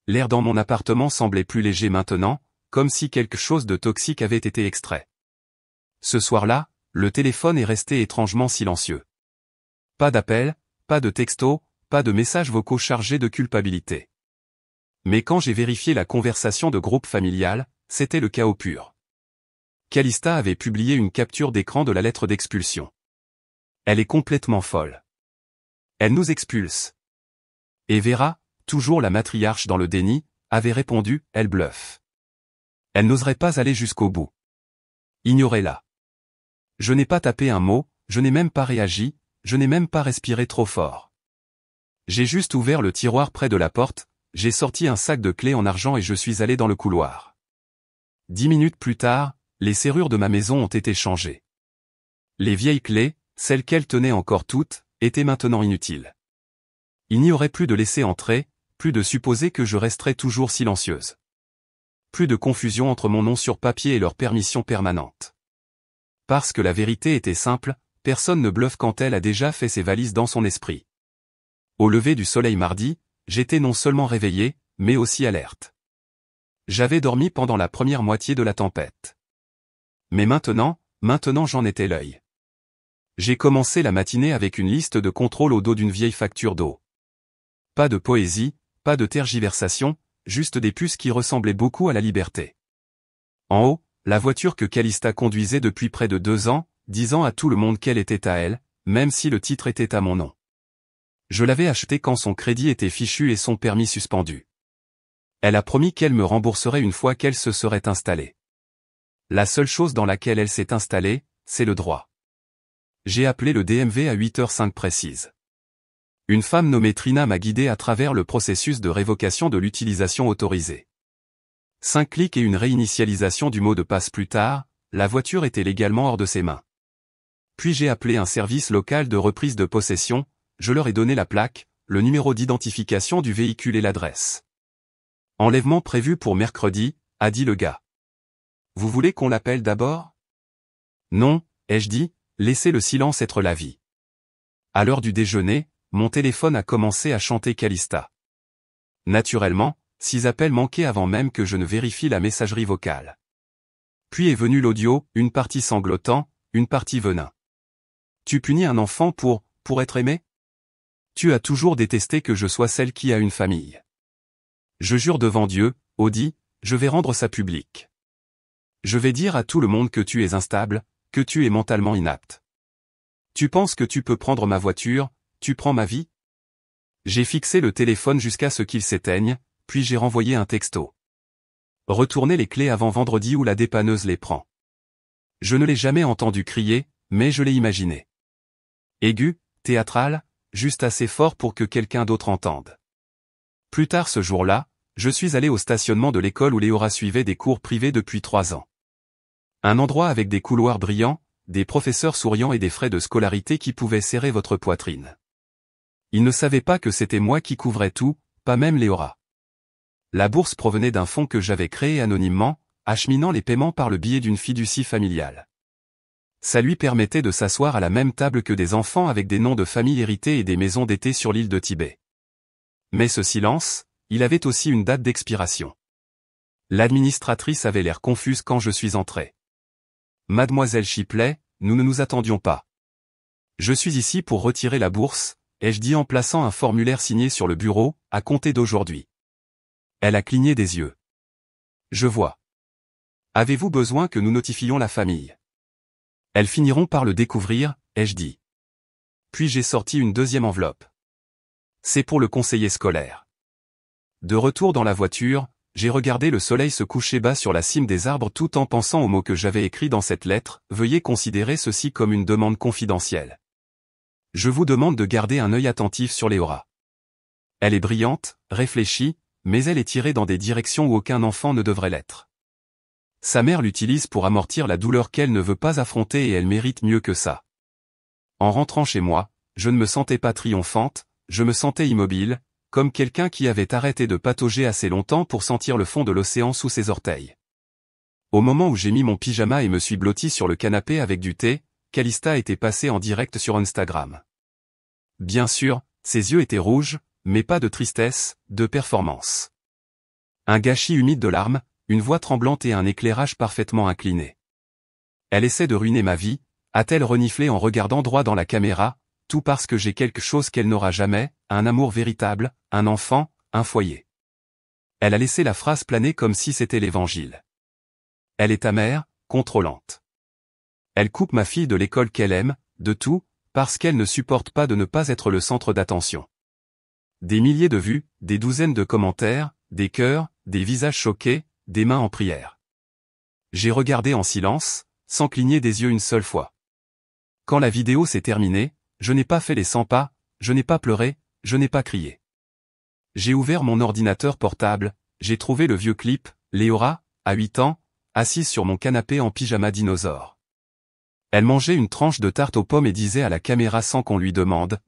L'air dans mon appartement semblait plus léger maintenant, comme si quelque chose de toxique avait été extrait. Ce soir-là, le téléphone est resté étrangement silencieux. Pas d'appel, pas de texto, pas de messages vocaux chargés de culpabilité. Mais quand j'ai vérifié la conversation de groupe familial, c'était le chaos pur. Calista avait publié une capture d'écran de la lettre d'expulsion. Elle est complètement folle. Elle nous expulse. Et Vera, toujours la matriarche dans le déni, avait répondu, elle bluffe. Elle n'oserait pas aller jusqu'au bout. Ignorez-la. Je n'ai pas tapé un mot, je n'ai même pas réagi, je n'ai même pas respiré trop fort. J'ai juste ouvert le tiroir près de la porte, j'ai sorti un sac de clés en argent et je suis allé dans le couloir. 10 minutes plus tard, les serrures de ma maison ont été changées. Les vieilles clés, celles qu'elle tenait encore toutes, étaient maintenant inutiles. Il n'y aurait plus de laisser entrer, plus de supposer que je resterais toujours silencieuse. Plus de confusion entre mon nom sur papier et leur permission permanente. Parce que la vérité était simple, personne ne bluffe quand elle a déjà fait ses valises dans son esprit. Au lever du soleil mardi, j'étais non seulement réveillé, mais aussi alerte. J'avais dormi pendant la première moitié de la tempête. Mais maintenant j'en étais l'œil. J'ai commencé la matinée avec une liste de contrôles au dos d'une vieille facture d'eau. Pas de poésie, pas de tergiversation, juste des puces qui ressemblaient beaucoup à la liberté. En haut, la voiture que Calista conduisait depuis près de 2 ans, disant à tout le monde qu'elle était à elle, même si le titre était à mon nom. Je l'avais achetée quand son crédit était fichu et son permis suspendu. Elle a promis qu'elle me rembourserait une fois qu'elle se serait installée. La seule chose dans laquelle elle s'est installée, c'est le droit. J'ai appelé le DMV à 8h05 précise. Une femme nommée Trina m'a guidé à travers le processus de révocation de l'utilisation autorisée. 5 clics et une réinitialisation du mot de passe plus tard, la voiture était légalement hors de ses mains. Puis j'ai appelé un service local de reprise de possession, je leur ai donné la plaque, le numéro d'identification du véhicule et l'adresse. Enlèvement prévu pour mercredi, a dit le gars. Vous voulez qu'on l'appelle d'abord? Non, ai-je dit, laissez le silence être la vie. À l'heure du déjeuner, mon téléphone a commencé à chanter Calista. Naturellement, 6 appels manqués avant même que je ne vérifie la messagerie vocale. Puis est venu l'audio, une partie sanglotant, une partie venin. Tu punis un enfant pour être aimé? Tu as toujours détesté que je sois celle qui a une famille. Je jure devant Dieu, Audi, je vais rendre ça public. Je vais dire à tout le monde que tu es instable, que tu es mentalement inapte. Tu penses que tu peux prendre ma voiture, tu prends ma vie? J'ai fixé le téléphone jusqu'à ce qu'il s'éteigne, puis j'ai renvoyé un texto. Retournez les clés avant vendredi ou la dépanneuse les prend. Je ne l'ai jamais entendu crier, mais je l'ai imaginé. Aigu, théâtral, juste assez fort pour que quelqu'un d'autre entende. Plus tard ce jour-là, je suis allé au stationnement de l'école où Léora suivait des cours privés depuis 3 ans. Un endroit avec des couloirs brillants, des professeurs souriants et des frais de scolarité qui pouvaient serrer votre poitrine. Ils ne savaient pas que c'était moi qui couvrais tout, pas même Léora. La bourse provenait d'un fonds que j'avais créé anonymement, acheminant les paiements par le biais d'une fiducie familiale. Ça lui permettait de s'asseoir à la même table que des enfants avec des noms de famille hérités et des maisons d'été sur l'île de Tibet. Mais ce silence, il avait aussi une date d'expiration. L'administratrice avait l'air confuse quand je suis entré. Mademoiselle Chiplet, nous ne nous attendions pas. Je suis ici pour retirer la bourse, ai-je dit en plaçant un formulaire signé sur le bureau, à compter d'aujourd'hui. Elle a cligné des yeux. Je vois. Avez-vous besoin que nous notifions la famille? Elles finiront par le découvrir, ai-je dit. Puis j'ai sorti une deuxième enveloppe. C'est pour le conseiller scolaire. De retour dans la voiture, j'ai regardé le soleil se coucher bas sur la cime des arbres tout en pensant aux mots que j'avais écrits dans cette lettre. Veuillez considérer ceci comme une demande confidentielle. Je vous demande de garder un œil attentif sur Léora. Elle est brillante, réfléchie, mais elle est tirée dans des directions où aucun enfant ne devrait l'être. Sa mère l'utilise pour amortir la douleur qu'elle ne veut pas affronter et elle mérite mieux que ça. En rentrant chez moi, je ne me sentais pas triomphante, je me sentais immobile, comme quelqu'un qui avait arrêté de patauger assez longtemps pour sentir le fond de l'océan sous ses orteils. Au moment où j'ai mis mon pyjama et me suis blotti sur le canapé avec du thé, Calista était passée en direct sur Instagram. Bien sûr, ses yeux étaient rouges, mais pas de tristesse, de performance. Un gâchis humide de larmes, une voix tremblante et un éclairage parfaitement incliné. Elle essaie de ruiner ma vie, a-t-elle reniflé en regardant droit dans la caméra, tout parce que j'ai quelque chose qu'elle n'aura jamais, un amour véritable, un enfant, un foyer. Elle a laissé la phrase planer comme si c'était l'évangile. Elle est amère, contrôlante. Elle coupe ma fille de l'école qu'elle aime, de tout, parce qu'elle ne supporte pas de ne pas être le centre d'attention. Des milliers de vues, des douzaines de commentaires, des cœurs, des visages choqués, des mains en prière. J'ai regardé en silence, sans cligner des yeux une seule fois. Quand la vidéo s'est terminée, je n'ai pas fait les 100 pas, je n'ai pas pleuré, je n'ai pas crié. J'ai ouvert mon ordinateur portable, j'ai trouvé le vieux clip, Léora, à 8 ans, assise sur mon canapé en pyjama dinosaure. Elle mangeait une tranche de tarte aux pommes et disait à la caméra sans qu'on lui demande,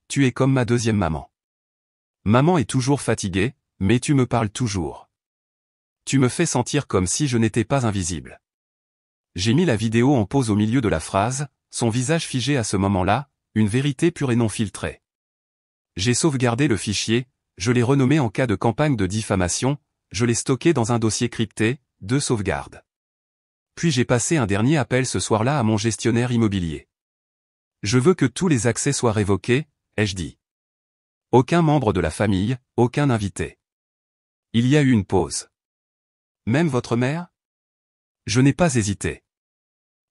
tu es comme ma deuxième maman. Maman est toujours fatiguée, mais tu me parles toujours. Tu me fais sentir comme si je n'étais pas invisible. J'ai mis la vidéo en pause au milieu de la phrase, son visage figé à ce moment-là, une vérité pure et non filtrée. J'ai sauvegardé le fichier, je l'ai renommé en cas de campagne de diffamation, je l'ai stocké dans un dossier crypté, de sauvegarde. Puis j'ai passé un dernier appel ce soir-là à mon gestionnaire immobilier. Je veux que tous les accès soient révoqués, ai-je dit. Aucun membre de la famille, aucun invité. Il y a eu une pause. Même votre mère? Je n'ai pas hésité.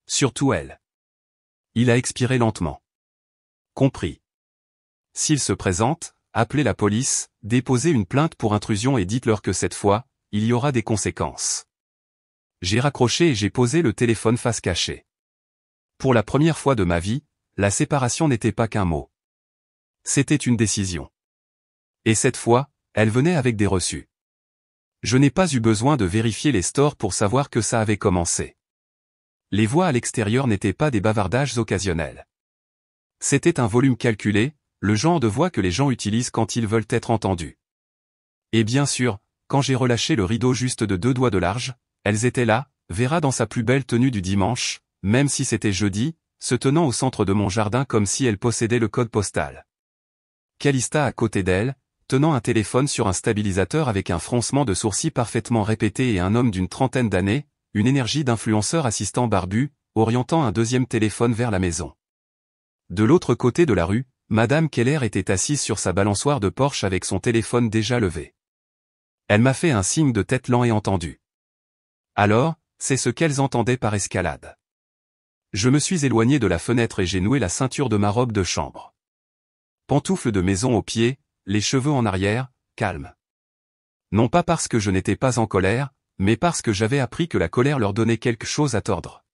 Surtout elle. Il a expiré lentement. Compris. S'il se présente, appelez la police, déposez une plainte pour intrusion et dites-leur que cette fois, il y aura des conséquences. J'ai raccroché et j'ai posé le téléphone face cachée. Pour la première fois de ma vie, la séparation n'était pas qu'un mot. C'était une décision. Et cette fois, elle venait avec des reçus. Je n'ai pas eu besoin de vérifier les stores pour savoir que ça avait commencé. Les voix à l'extérieur n'étaient pas des bavardages occasionnels. C'était un volume calculé, le genre de voix que les gens utilisent quand ils veulent être entendus. Et bien sûr, quand j'ai relâché le rideau juste de 2 doigts de large, elles étaient là, Vera dans sa plus belle tenue du dimanche, même si c'était jeudi, se tenant au centre de mon jardin comme si elle possédait le code postal. Calista à côté d'elle, tenant un téléphone sur un stabilisateur avec un froncement de sourcils parfaitement répété et un homme d'une trentaine d'années, une énergie d'influenceur assistant barbu, orientant un deuxième téléphone vers la maison. De l'autre côté de la rue, Madame Keller était assise sur sa balançoire de Porsche avec son téléphone déjà levé. Elle m'a fait un signe de tête lent et entendu. Alors, c'est ce qu'elles entendaient par escalade. Je me suis éloigné de la fenêtre et j'ai noué la ceinture de ma robe de chambre. Pantoufles de maison aux pieds, les cheveux en arrière, calme. Non pas parce que je n'étais pas en colère, mais parce que j'avais appris que la colère leur donnait quelque chose à tordre.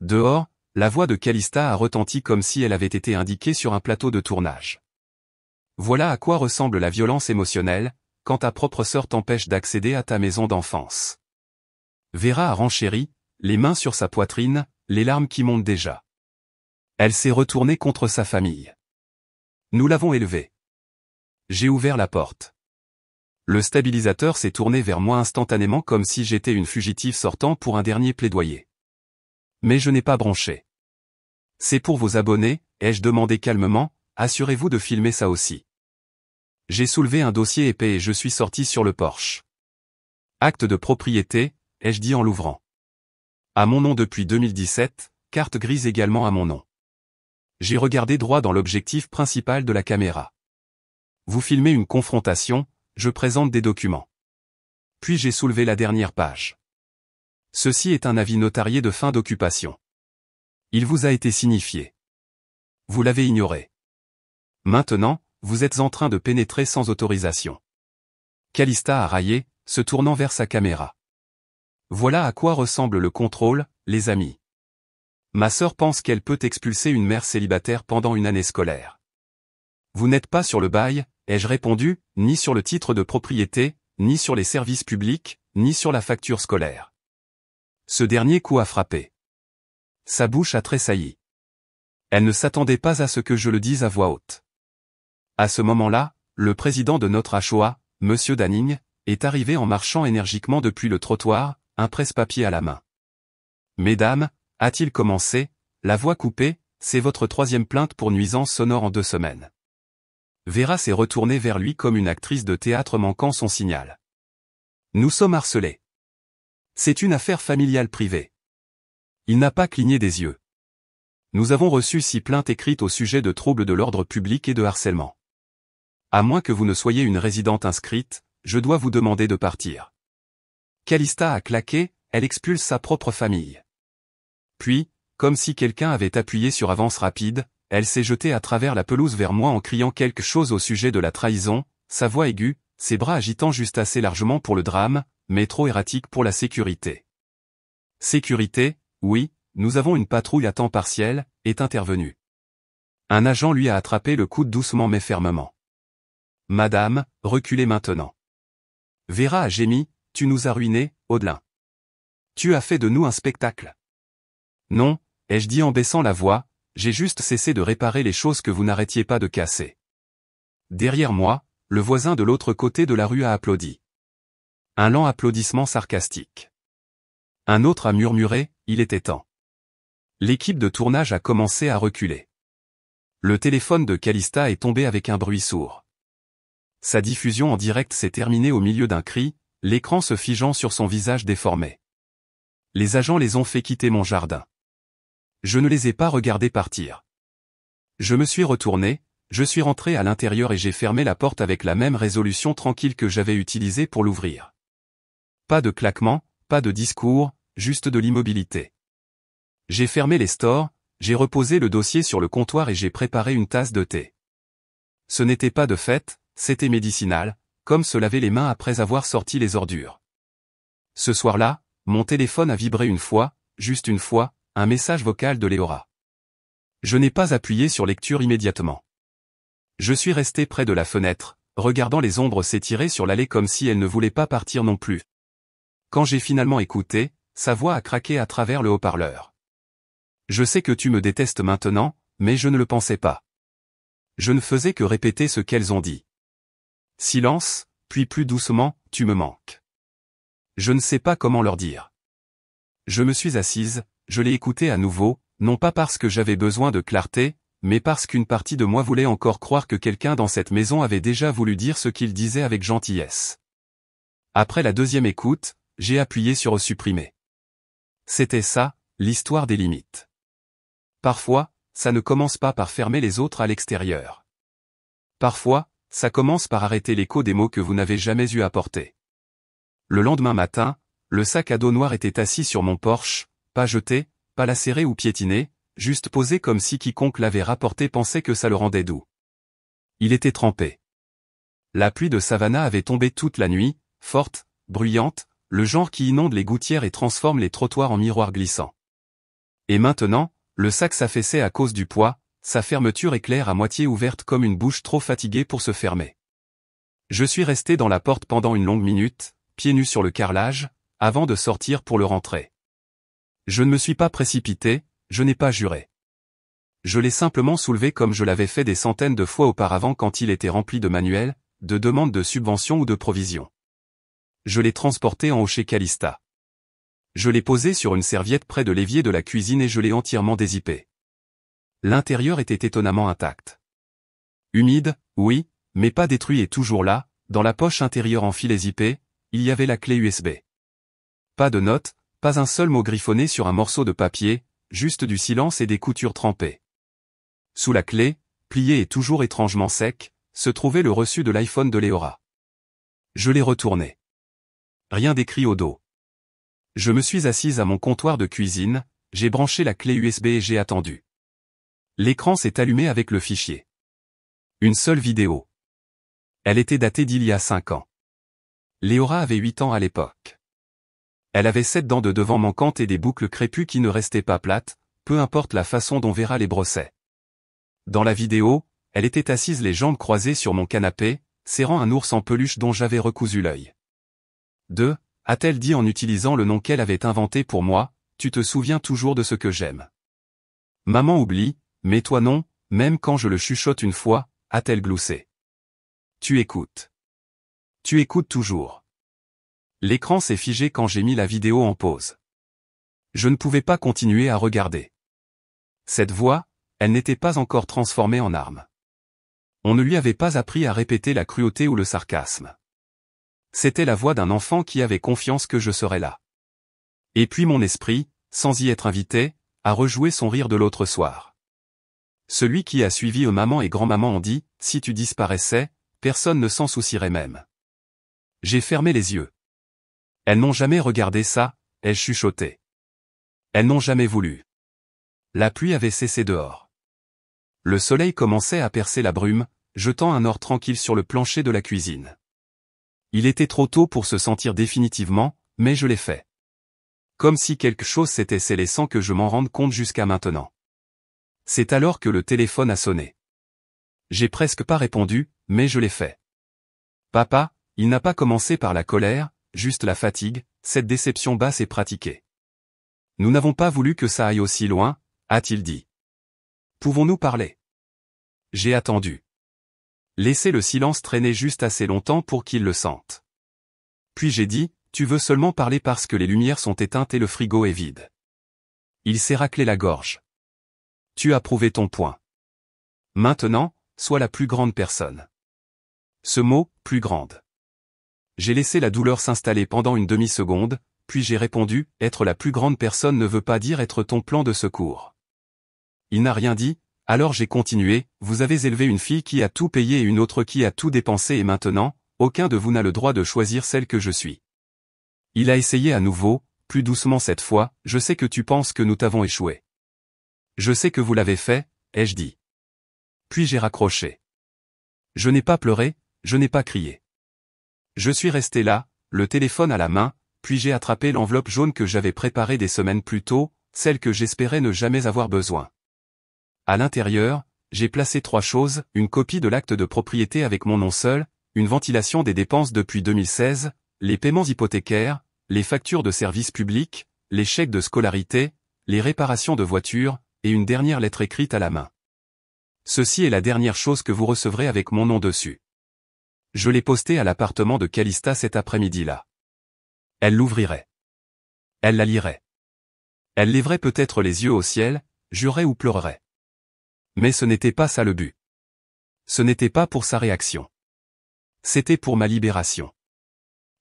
Dehors, la voix de Calista a retenti comme si elle avait été indiquée sur un plateau de tournage. Voilà à quoi ressemble la violence émotionnelle, quand ta propre sœur t'empêche d'accéder à ta maison d'enfance. Vera a renchéri, les mains sur sa poitrine, les larmes qui montent déjà. Elle s'est retournée contre sa famille. Nous l'avons élevée. J'ai ouvert la porte. Le stabilisateur s'est tourné vers moi instantanément comme si j'étais une fugitive sortant pour un dernier plaidoyer. Mais je n'ai pas bronché. C'est pour vos abonnés, ai-je demandé calmement, assurez-vous de filmer ça aussi. J'ai soulevé un dossier épais et je suis sorti sur le porche. Acte de propriété, ai-je dit en l'ouvrant. À mon nom depuis 2017, carte grise également à mon nom. J'ai regardé droit dans l'objectif principal de la caméra. Vous filmez une confrontation, je présente des documents. Puis j'ai soulevé la dernière page. Ceci est un avis notarié de fin d'occupation. Il vous a été signifié. Vous l'avez ignoré. Maintenant, vous êtes en train de pénétrer sans autorisation. Calista a raillé, se tournant vers sa caméra. Voilà à quoi ressemble le contrôle, les amis. Ma sœur pense qu'elle peut expulser une mère célibataire pendant une année scolaire. Vous n'êtes pas sur le bail, ai-je répondu, ni sur le titre de propriété, ni sur les services publics, ni sur la facture scolaire. Ce dernier coup a frappé. Sa bouche a tressailli. Elle ne s'attendait pas à ce que je le dise à voix haute. À ce moment-là, le président de notre HOA, M. Danning, est arrivé en marchant énergiquement depuis le trottoir, un presse-papier à la main. « Mesdames, a-t-il commencé, la voix coupée, c'est votre 3e plainte pour nuisance sonore en 2 semaines. » Vera s'est retournée vers lui comme une actrice de théâtre manquant son signal. « Nous sommes harcelés. C'est une affaire familiale privée. » Il n'a pas cligné des yeux. « Nous avons reçu 6 plaintes écrites au sujet de troubles de l'ordre public et de harcèlement. À moins que vous ne soyez une résidente inscrite, je dois vous demander de partir. » Calista a claqué, elle expulse sa propre famille. Puis, comme si quelqu'un avait appuyé sur avance rapide, elle s'est jetée à travers la pelouse vers moi en criant quelque chose au sujet de la trahison, sa voix aiguë, ses bras agitant juste assez largement pour le drame, mais trop erratique pour la sécurité. Sécurité, oui, nous avons une patrouille à temps partiel, est intervenue. Un agent lui a attrapé le coude doucement mais fermement. « Madame, reculez maintenant. » Vera a gémi, « Tu nous as ruinés, Audelin. Tu as fait de nous un spectacle. » Non, ai-je dit en baissant la voix, j'ai juste cessé de réparer les choses que vous n'arrêtiez pas de casser. Derrière moi, le voisin de l'autre côté de la rue a applaudi. Un lent applaudissement sarcastique. Un autre a murmuré, il était temps. L'équipe de tournage a commencé à reculer. Le téléphone de Calista est tombé avec un bruit sourd. Sa diffusion en direct s'est terminée au milieu d'un cri, l'écran se figeant sur son visage déformé. Les agents les ont fait quitter mon jardin. Je ne les ai pas regardés partir. Je me suis retourné, je suis rentré à l'intérieur et j'ai fermé la porte avec la même résolution tranquille que j'avais utilisée pour l'ouvrir. Pas de claquement, pas de discours, juste de l'immobilité. J'ai fermé les stores, j'ai reposé le dossier sur le comptoir et j'ai préparé une tasse de thé. Ce n'était pas de fête, c'était médicinal, comme se laver les mains après avoir sorti les ordures. Ce soir-là, mon téléphone a vibré une fois, juste une fois, un message vocal de Léora. Je n'ai pas appuyé sur lecture immédiatement. Je suis resté près de la fenêtre, regardant les ombres s'étirer sur l'allée comme si elles ne voulaient pas partir non plus. Quand j'ai finalement écouté, sa voix a craqué à travers le haut-parleur. Je sais que tu me détestes maintenant, mais je ne le pensais pas. Je ne faisais que répéter ce qu'elles ont dit. Silence, puis plus doucement, tu me manques. Je ne sais pas comment leur dire. Je me suis assise, je l'ai écouté à nouveau, non pas parce que j'avais besoin de clarté, mais parce qu'une partie de moi voulait encore croire que quelqu'un dans cette maison avait déjà voulu dire ce qu'il disait avec gentillesse. Après la 2e écoute, j'ai appuyé sur supprimer. C'était ça, l'histoire des limites. Parfois, ça ne commence pas par fermer les autres à l'extérieur. Parfois, ça commence par arrêter l'écho des mots que vous n'avez jamais eu à porter. Le lendemain matin, le sac à dos noir était assis sur mon porche, pas jeté, pas lacéré ou piétiné, juste posé comme si quiconque l'avait rapporté pensait que ça le rendait doux. Il était trempé. La pluie de Savannah avait tombé toute la nuit, forte, bruyante, le genre qui inonde les gouttières et transforme les trottoirs en miroirs glissants. Et maintenant, le sac s'affaissait à cause du poids, sa fermeture éclair à moitié ouverte comme une bouche trop fatiguée pour se fermer. Je suis resté dans la porte pendant une longue minute, pieds nus sur le carrelage, avant de sortir pour le rentrer. Je ne me suis pas précipité, je n'ai pas juré. Je l'ai simplement soulevé comme je l'avais fait des centaines de fois auparavant quand il était rempli de manuels, de demandes de subventions ou de provisions. Je l'ai transporté en haut chez Calista. Je l'ai posé sur une serviette près de l'évier de la cuisine et je l'ai entièrement dézippé. L'intérieur était étonnamment intact. Humide, oui, mais pas détruit et toujours là, dans la poche intérieure en filet zippé, il y avait la clé USB. Pas de notes, pas un seul mot griffonné sur un morceau de papier, juste du silence et des coutures trempées. Sous la clé, pliée et toujours étrangement sec, se trouvait le reçu de l'iPhone de Léora. Je l'ai retourné. Rien d'écrit au dos. Je me suis assise à mon comptoir de cuisine, j'ai branché la clé USB et j'ai attendu. L'écran s'est allumé avec le fichier. Une seule vidéo. Elle était datée d'il y a 5 ans. Léora avait 8 ans à l'époque. Elle avait 7 dents de devant manquantes et des boucles crépues qui ne restaient pas plates, peu importe la façon dont Vera les brossait. Dans la vidéo, elle était assise les jambes croisées sur mon canapé, serrant un ours en peluche dont j'avais recousu l'œil. 2. A-t-elle dit en utilisant le nom qu'elle avait inventé pour moi, tu te souviens toujours de ce que j'aime. Maman oublie, mais toi non, même quand je le chuchote une fois, a-t-elle gloussé. Tu écoutes. Tu écoutes toujours. L'écran s'est figé quand j'ai mis la vidéo en pause. Je ne pouvais pas continuer à regarder. Cette voix, elle n'était pas encore transformée en arme. On ne lui avait pas appris à répéter la cruauté ou le sarcasme. C'était la voix d'un enfant qui avait confiance que je serais là. Et puis mon esprit, sans y être invité, a rejoué son rire de l'autre soir. Celui qui a suivi maman et grand-maman ont dit, si tu disparaissais, personne ne s'en soucierait même. J'ai fermé les yeux. Elles n'ont jamais regardé ça, elles chuchotaient. Elles n'ont jamais voulu. La pluie avait cessé dehors. Le soleil commençait à percer la brume, jetant un or tranquille sur le plancher de la cuisine. Il était trop tôt pour se sentir définitivement, mais je l'ai fait. Comme si quelque chose s'était scellé sans que je m'en rende compte jusqu'à maintenant. C'est alors que le téléphone a sonné. J'ai presque pas répondu, mais je l'ai fait. Papa, il n'a pas commencé par la colère, juste la fatigue, cette déception basse et pratiquée. Nous n'avons pas voulu que ça aille aussi loin, a-t-il dit. Pouvons-nous parler? J'ai attendu. Laissez le silence traîner juste assez longtemps pour qu'il le sente. Puis j'ai dit, tu veux seulement parler parce que les lumières sont éteintes et le frigo est vide. Il s'est raclé la gorge. Tu as prouvé ton point. Maintenant, sois la plus grande personne. Ce mot, plus grande. J'ai laissé la douleur s'installer pendant une demi-seconde, puis j'ai répondu, être la plus grande personne ne veut pas dire être ton plan de secours. Il n'a rien dit, alors j'ai continué, vous avez élevé une fille qui a tout payé et une autre qui a tout dépensé et maintenant, aucun de vous n'a le droit de choisir celle que je suis. Il a essayé à nouveau, plus doucement cette fois, je sais que tu penses que nous t'avons échoué. Je sais que vous l'avez fait, ai-je dit. Puis j'ai raccroché. Je n'ai pas pleuré, je n'ai pas crié. Je suis resté là, le téléphone à la main, puis j'ai attrapé l'enveloppe jaune que j'avais préparée des semaines plus tôt, celle que j'espérais ne jamais avoir besoin. À l'intérieur, j'ai placé 3 choses, une copie de l'acte de propriété avec mon nom seul, une ventilation des dépenses depuis 2016, les paiements hypothécaires, les factures de services publics, les chèques de scolarité, les réparations de voitures, et une dernière lettre écrite à la main. Ceci est la dernière chose que vous recevrez avec mon nom dessus. Je l'ai posté à l'appartement de Calista cet après-midi-là. Elle l'ouvrirait. Elle la lirait. Elle lèverait peut-être les yeux au ciel, jurerait ou pleurerait. Mais ce n'était pas ça le but. Ce n'était pas pour sa réaction. C'était pour ma libération.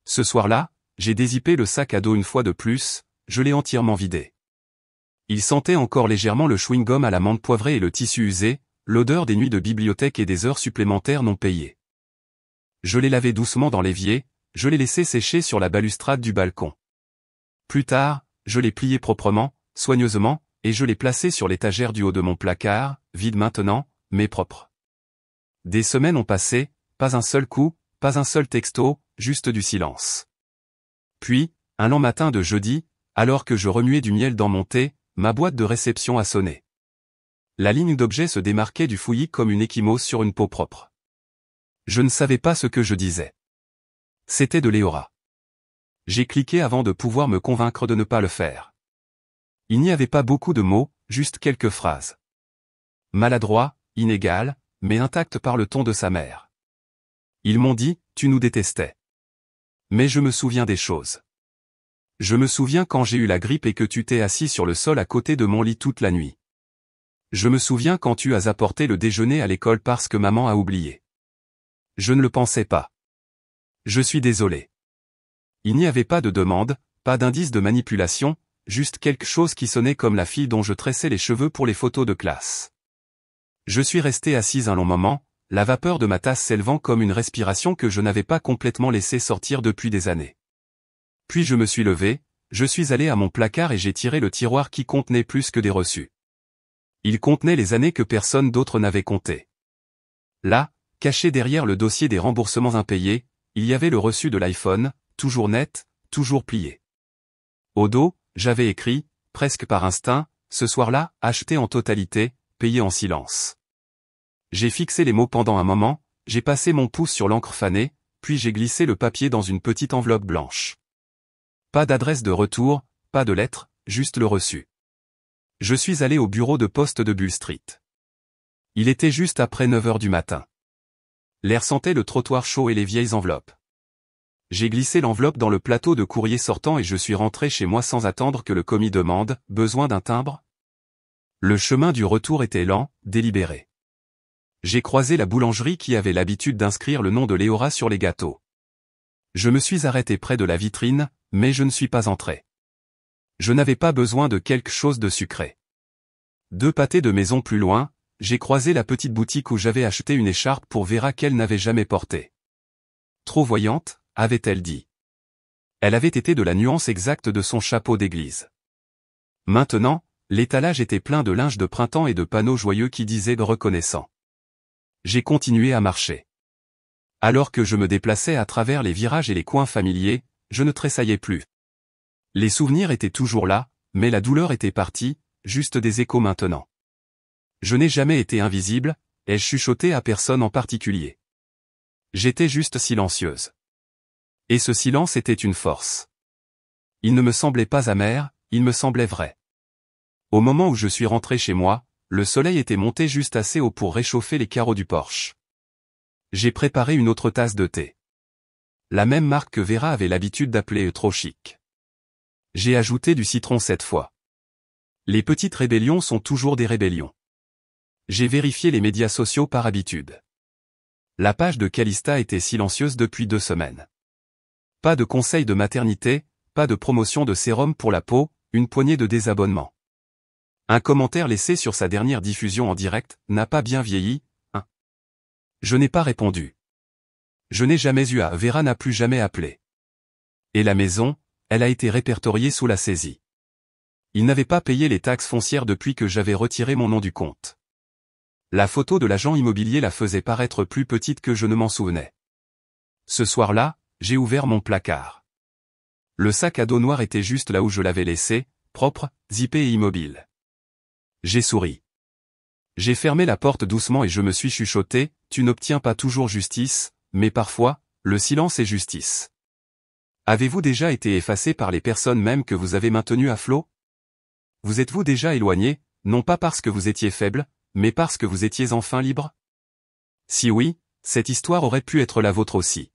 Ce soir-là, j'ai dézippé le sac à dos une fois de plus, je l'ai entièrement vidé. Il sentait encore légèrement le chewing-gum à la menthe poivrée et le tissu usé, l'odeur des nuits de bibliothèque et des heures supplémentaires non payées. Je l'ai lavé doucement dans l'évier, je l'ai laissé sécher sur la balustrade du balcon. Plus tard, je l'ai plié proprement, soigneusement, et je l'ai placé sur l'étagère du haut de mon placard, vide maintenant, mais propre. Des semaines ont passé, pas un seul coup, pas un seul texto, juste du silence. Puis, un lent matin de jeudi, alors que je remuais du miel dans mon thé, ma boîte de réception a sonné. La ligne d'objet se démarquait du fouillis comme une échymose sur une peau propre. Je ne savais pas ce que je disais. C'était de Léora. J'ai cliqué avant de pouvoir me convaincre de ne pas le faire. Il n'y avait pas beaucoup de mots, juste quelques phrases. Maladroit, inégal, mais intact par le ton de sa mère. Ils m'ont dit, tu nous détestais. Mais je me souviens des choses. Je me souviens quand j'ai eu la grippe et que tu t'es assis sur le sol à côté de mon lit toute la nuit. Je me souviens quand tu as apporté le déjeuner à l'école parce que maman a oublié. Je ne le pensais pas. Je suis désolé. Il n'y avait pas de demande, pas d'indice de manipulation, juste quelque chose qui sonnait comme la fille dont je tressais les cheveux pour les photos de classe. Je suis resté assise un long moment, la vapeur de ma tasse s'élevant comme une respiration que je n'avais pas complètement laissé sortir depuis des années. Puis je me suis levé, je suis allé à mon placard et j'ai tiré le tiroir qui contenait plus que des reçus. Il contenait les années que personne d'autre n'avait comptées. Là, caché derrière le dossier des remboursements impayés, il y avait le reçu de l'iPhone, toujours net, toujours plié. Au dos, j'avais écrit, presque par instinct, ce soir-là, acheté en totalité, payé en silence. J'ai fixé les mots pendant un moment, j'ai passé mon pouce sur l'encre fanée, puis j'ai glissé le papier dans une petite enveloppe blanche. Pas d'adresse de retour, pas de lettre, juste le reçu. Je suis allé au bureau de poste de Bull Street. Il était juste après 9 heures du matin. L'air sentait le trottoir chaud et les vieilles enveloppes. J'ai glissé l'enveloppe dans le plateau de courrier sortant et je suis rentré chez moi sans attendre que le commis demande « Besoin d'un timbre ?» Le chemin du retour était lent, délibéré. J'ai croisé la boulangerie qui avait l'habitude d'inscrire le nom de Léora sur les gâteaux. Je me suis arrêté près de la vitrine, mais je ne suis pas entré. Je n'avais pas besoin de quelque chose de sucré. 2 pâtés de maison plus loin, j'ai croisé la petite boutique où j'avais acheté une écharpe pour Vera qu'elle n'avait jamais portée. Trop voyante, avait-elle dit. Elle avait été de la nuance exacte de son chapeau d'église. Maintenant, l'étalage était plein de linge de printemps et de panneaux joyeux qui disaient « reconnaissant ». J'ai continué à marcher. Alors que je me déplaçais à travers les virages et les coins familiers, je ne tressaillais plus. Les souvenirs étaient toujours là, mais la douleur était partie, juste des échos maintenant. Je n'ai jamais été invisible, ai-je chuchoté à personne en particulier. J'étais juste silencieuse. Et ce silence était une force. Il ne me semblait pas amer, il me semblait vrai. Au moment où je suis rentré chez moi, le soleil était monté juste assez haut pour réchauffer les carreaux du porche. J'ai préparé une autre tasse de thé. La même marque que Vera avait l'habitude d'appeler trop chic. J'ai ajouté du citron cette fois. Les petites rébellions sont toujours des rébellions. J'ai vérifié les médias sociaux par habitude. La page de Calista était silencieuse depuis 2 semaines. Pas de conseils de maternité, pas de promotion de sérum pour la peau, une poignée de désabonnements. Un commentaire laissé sur sa dernière diffusion en direct n'a pas bien vieilli, hein. Je n'ai pas répondu. Je n'ai jamais eu à Vera n'a plus jamais appelé. Et la maison, elle a été répertoriée sous la saisie. Il n'avait pas payé les taxes foncières depuis que j'avais retiré mon nom du compte. La photo de l'agent immobilier la faisait paraître plus petite que je ne m'en souvenais. Ce soir-là, j'ai ouvert mon placard. Le sac à dos noir était juste là où je l'avais laissé, propre, zippé et immobile. J'ai souri. J'ai fermé la porte doucement et je me suis chuchoté, tu n'obtiens pas toujours justice, mais parfois, le silence est justice. Avez-vous déjà été effacé par les personnes même que vous avez maintenues à flot? Vous êtes-vous déjà éloigné, non pas parce que vous étiez faible, mais parce que vous étiez enfin libre? Si oui, cette histoire aurait pu être la vôtre aussi.